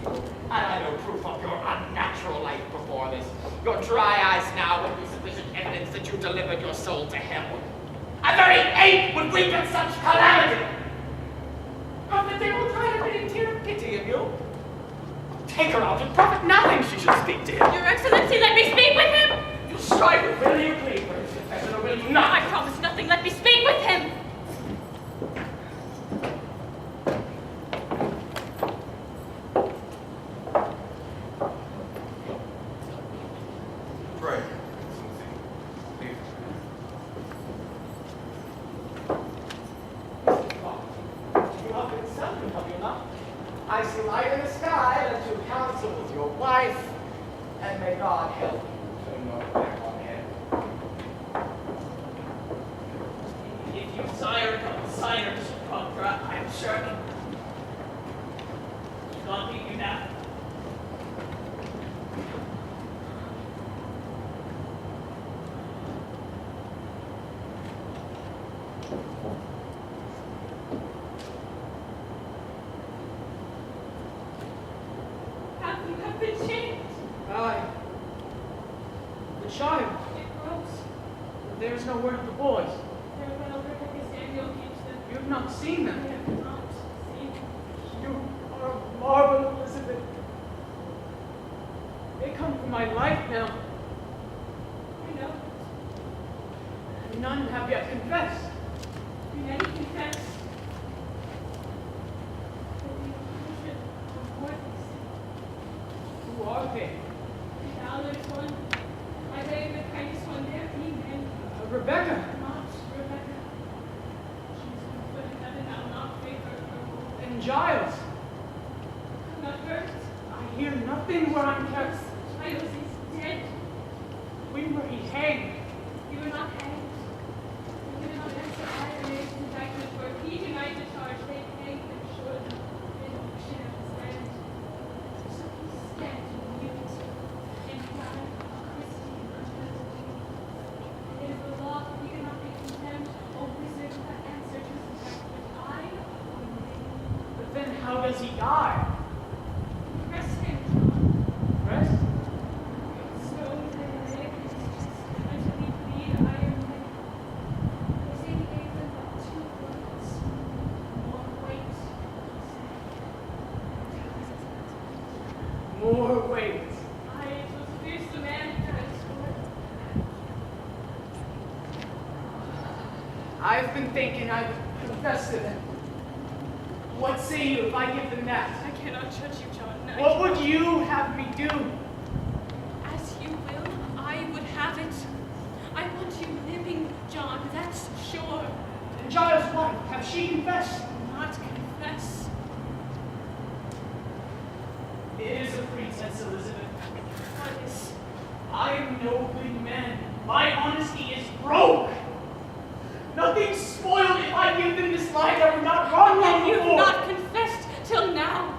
And I know proof of your unnatural life before this. Your dry eyes now would be sufficient evidence that you delivered your soul to hell. A very ape would weep at such calamity. But that they will try to pity tear of pity in you. Take her out and profit nothing she should speak to him. Your Excellency, let me speak with him! You strive with. Will you plead for his confession or will you not? I promise nothing, let me speak with him! Pray, Excellency. Leave. Mr. Clark, you have been summoned, have you not? I see light in the sky that you counsel with your wife and may God help you to know where on head. If you desire Mr. Proctor, I am sure God leave you now. You have been changed. Aye. The child. It grows. There is no word of the boys. There are but older because Daniel keeps them. You have not seen I them. have not seen them. You are a marvel, Elizabeth. They come from my life now. I know. None have yet confessed. Many confess. But the illusion of what they say. Who are they? Now there's one. I lay the kindest one there, he men. Rebecca. Not Rebecca. She's been put in heaven, I will not favor her. And Giles. Not hurt. I hear nothing where I'm kept. Giles is dead. When were he hanged? You were not hanged. You did not answer either Mary's indictment, for if he denied the charge, they hanged him short of conviction of his land. So he stand in unity and died a Christian unto the king. It is the law that he cannot be condemned, O wizard, that answer to his indictment. I will name. But then how does he die? Press him, John. Rest? Stone and leg his chest until he bleed iron leg. They say he gave them but 2 words. More weight. More weight. Aye, it was fierce the man that I swore. I've been thinking I would confess to them. What say you if I give them that? I cannot judge you, John. What would you have me do? As you will, I would have it. I want you living, John, that's sure. And Giles' wife, have she confessed? Not confess. It is a pretense, Elizabeth. What is? I am no good man. My honesty is broke. Nothing's spoiled if I give them this lie that we're not wrong long You have before. not confessed till now.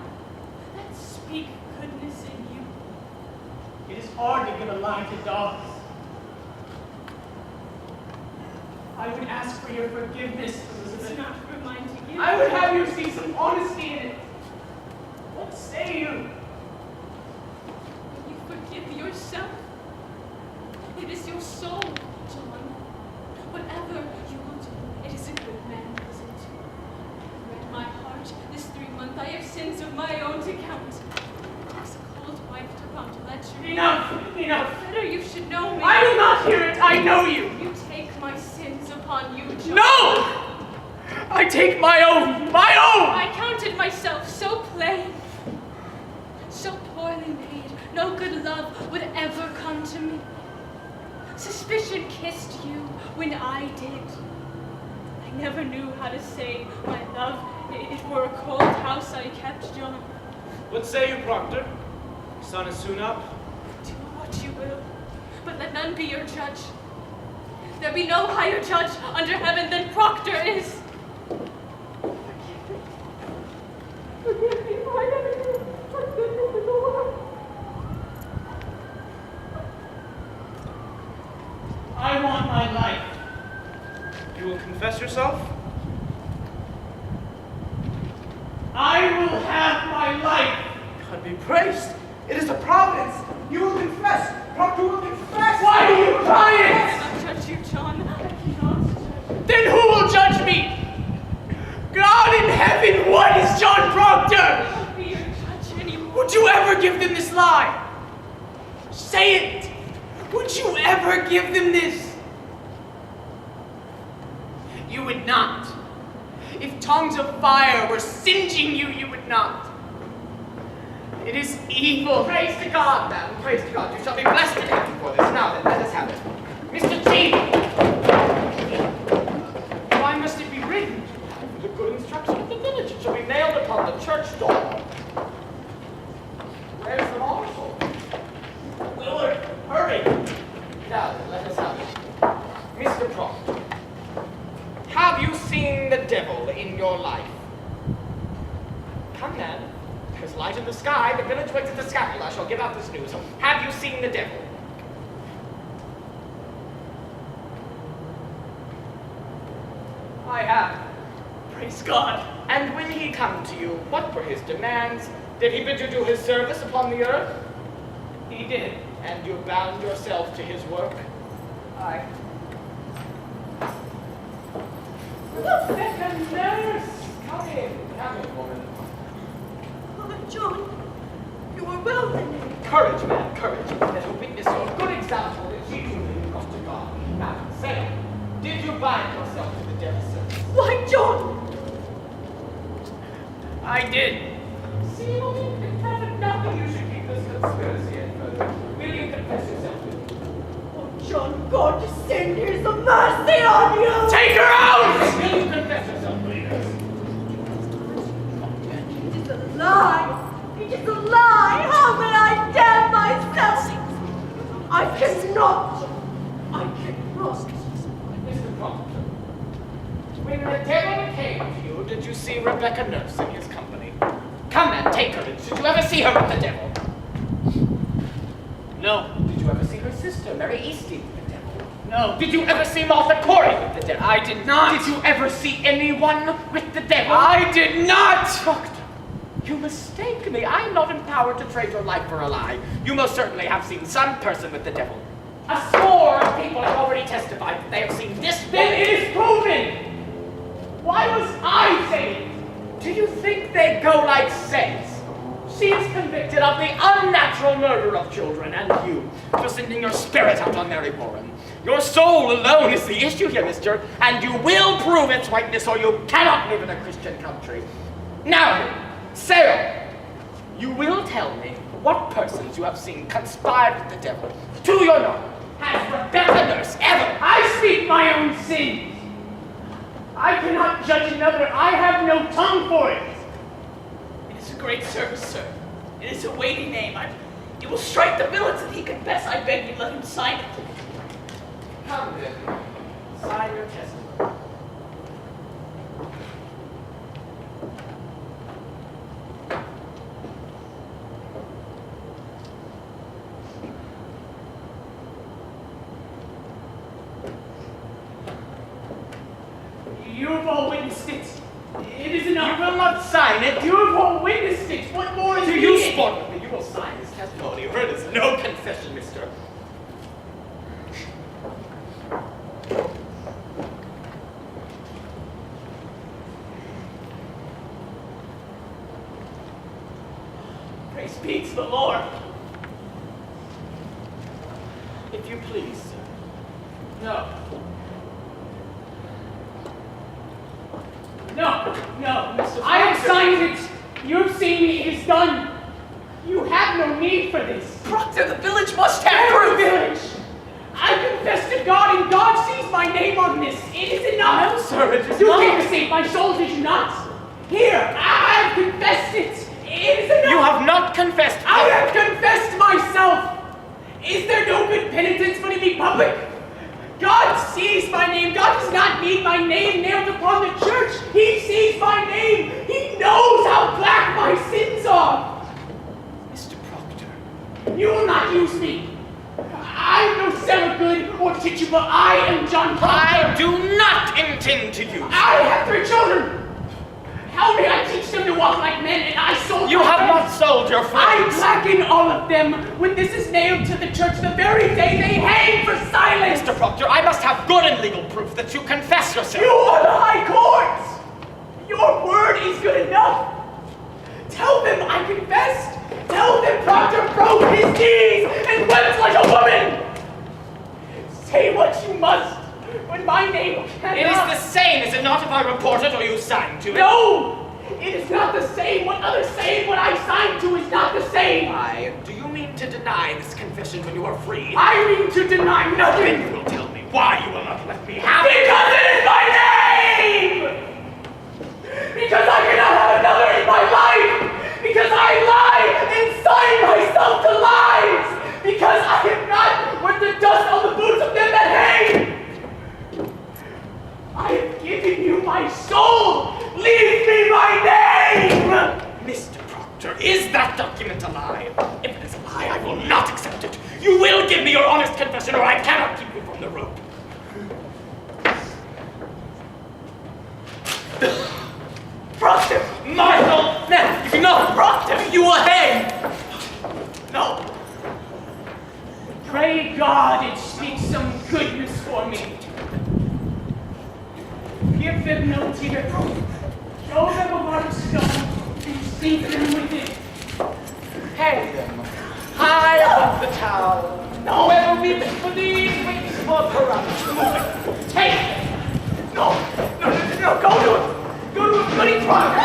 Let's speak goodness in you. It is hard to give a lie to dogs. I would ask for your forgiveness, It's Elizabeth. not for mine to give. I would have you see some honesty in it. What say you? Will you forgive yourself? It is your soul, John. Whatever you will do, it is a good man, is it? Read my heart this 3 month. I have sins of my own to count. As a cold wife to come to let you. Enough! Enough! Better you should know me. I will not hear it! I know you! You take my sins upon you, John. No! I take my own! My own! I counted myself so plain, so poorly made, no good love would ever come to me. Suspicion kissed you when I did. I never knew how to say my love. It were a cold house I kept, John. What say you, Proctor? Sun is soon up. Do what you will, but let none be your judge. There be no higher judge under heaven than Proctor is. Forgive me, my enemy, for goodness in the world. I want my life. You will confess yourself? I will have my life. God be praised. It is a providence. You will confess. Proctor will confess. Why do you cry I it? cannot judge you, John. I cannot judge. Then who will judge me? God in heaven, what is John Proctor? I won't be your judge anymore. Would you ever give them this lie? Say it. Would you ever give them this? You would not. If tongues of fire were singeing you, you would not. It is evil. Praise to God, madam. Praise to God. You shall be blessed in heaven for this. Now then, let us have it. Mr. T! Why must it be written? For the good instruction of the village, it shall be nailed upon the church door. Where's the marshal? your life. Come then. There's light in the sky. The village waits at the scaffold. I shall give out this news. Have you seen the devil? I have. Praise God. And when he come to you, what were his demands? Did he bid you do his service upon the earth? He did. And you bound yourself to his work? I. Rebecca, nurse! Come in, woman. Oh, John, you are well then. Courage, man, courage. Let her witness your good example that she too may come to God. Now, say, did you bind yourself to the devil's service? Why, John! I did. See, you will confess it. Nothing you should keep this conspiracy in further. Will you confess yourself to me? Oh, John, God descend, here's the mercy on you! Take her out! Will you confess yourself, please? It is a lie! It is a lie! How can I damn myself? I cannot! I cannot! Mr. Proctor, when the devil came to you, did you see Rebecca Nurse in his company? Come then, take courage. Did you ever see her with the devil? No. Did you ever see her sister, Mary Easty, with the devil? No. Did you ever see Martha Corey with the devil? I did not. Did you ever see anyone with the devil? I did not! Proctor, you mistake me. I am not empowered to trade your life for a lie. You most certainly have seen some person with the devil. A score of people have already testified that they have seen this. Then it is proven! Why was I saved? Do you think they go like saints? She is convicted of the unnatural murder of children, and you for sending your spirit out on Mary Warren. Your soul alone is the issue here, mister, and you will prove its whiteness, or you cannot live in a Christian country. Now, Sarah, you will tell me what persons you have seen conspired with the devil. To your knowledge, has Rebecca Nurse ever? I speak my own sins. I cannot judge another. I have no tongue for it. It is a great service, sir. It is a weighty name. You will strike the billets if he confess. I beg you let him sign it. Come then, sign your testimony. You have all witnessed it. It is enough. You will not sign it. You have all witnessed it. What more is Do needed? you sport with me? You will sign this testimony, or it is no confession, mister. Praise be to the Lord. If you please, sir. No. No, no, Mr. I have Proctor. signed it. You have seen me. It is done. You have no need for this. Proctor, the village must have Every proof. village. I confess to God, and God sees my name on this. It is enough. No, sir, it is you not. came to save my soul, did you not? Here, I have confessed it. It is enough. You have not confessed. I have confessed myself. Is there no good penitence but to be public? God sees my name. God does not need my name nailed upon the church. He sees my name. He knows how black my sins are. Mr. Proctor. You will not use me. I am no Seragood or Tituba. I am John Proctor. I do not intend to use. I have 3 children. How may I teach them to walk like men, and I sold You my have friends? not sold your I friends. blacken all of them when this is nailed to the church the very day they hang for silence. Mr. Proctor, I must have good and legal proof that you confess yourself. You are the high court. Your word is good enough. Tell them I confessed. Tell them Proctor broke his knees and wept like a woman. Say what you must, but my name cannot. It is the same, is it not, if I report it or you sign to it? No! It is not the same. What others say and what I signed to is not the same. Why, do you mean to deny this confession when you are free? I mean to deny Then nothing. you will tell me why you will not let me have it. Because it is my name! Because I cannot have another in my life! Because I lie and sign myself to lies! Because I am not worth the dust on the boots of them that hang! I have given you my soul! Leave Is that document a lie? If it is a lie, I will not accept it. You will give me your honest confession, or I cannot keep you from the rope. Proctor! Marshal! Now, you cannot! Proctor! You will hang! No! Pray God it speaks some goodness for me. Give them no tear. Show them a heart of stone and sink them within. Hang them high above the town. Whoever weeps for these waits for corruption. Take them. No! Go to him! Go to him! Bloody Proctor!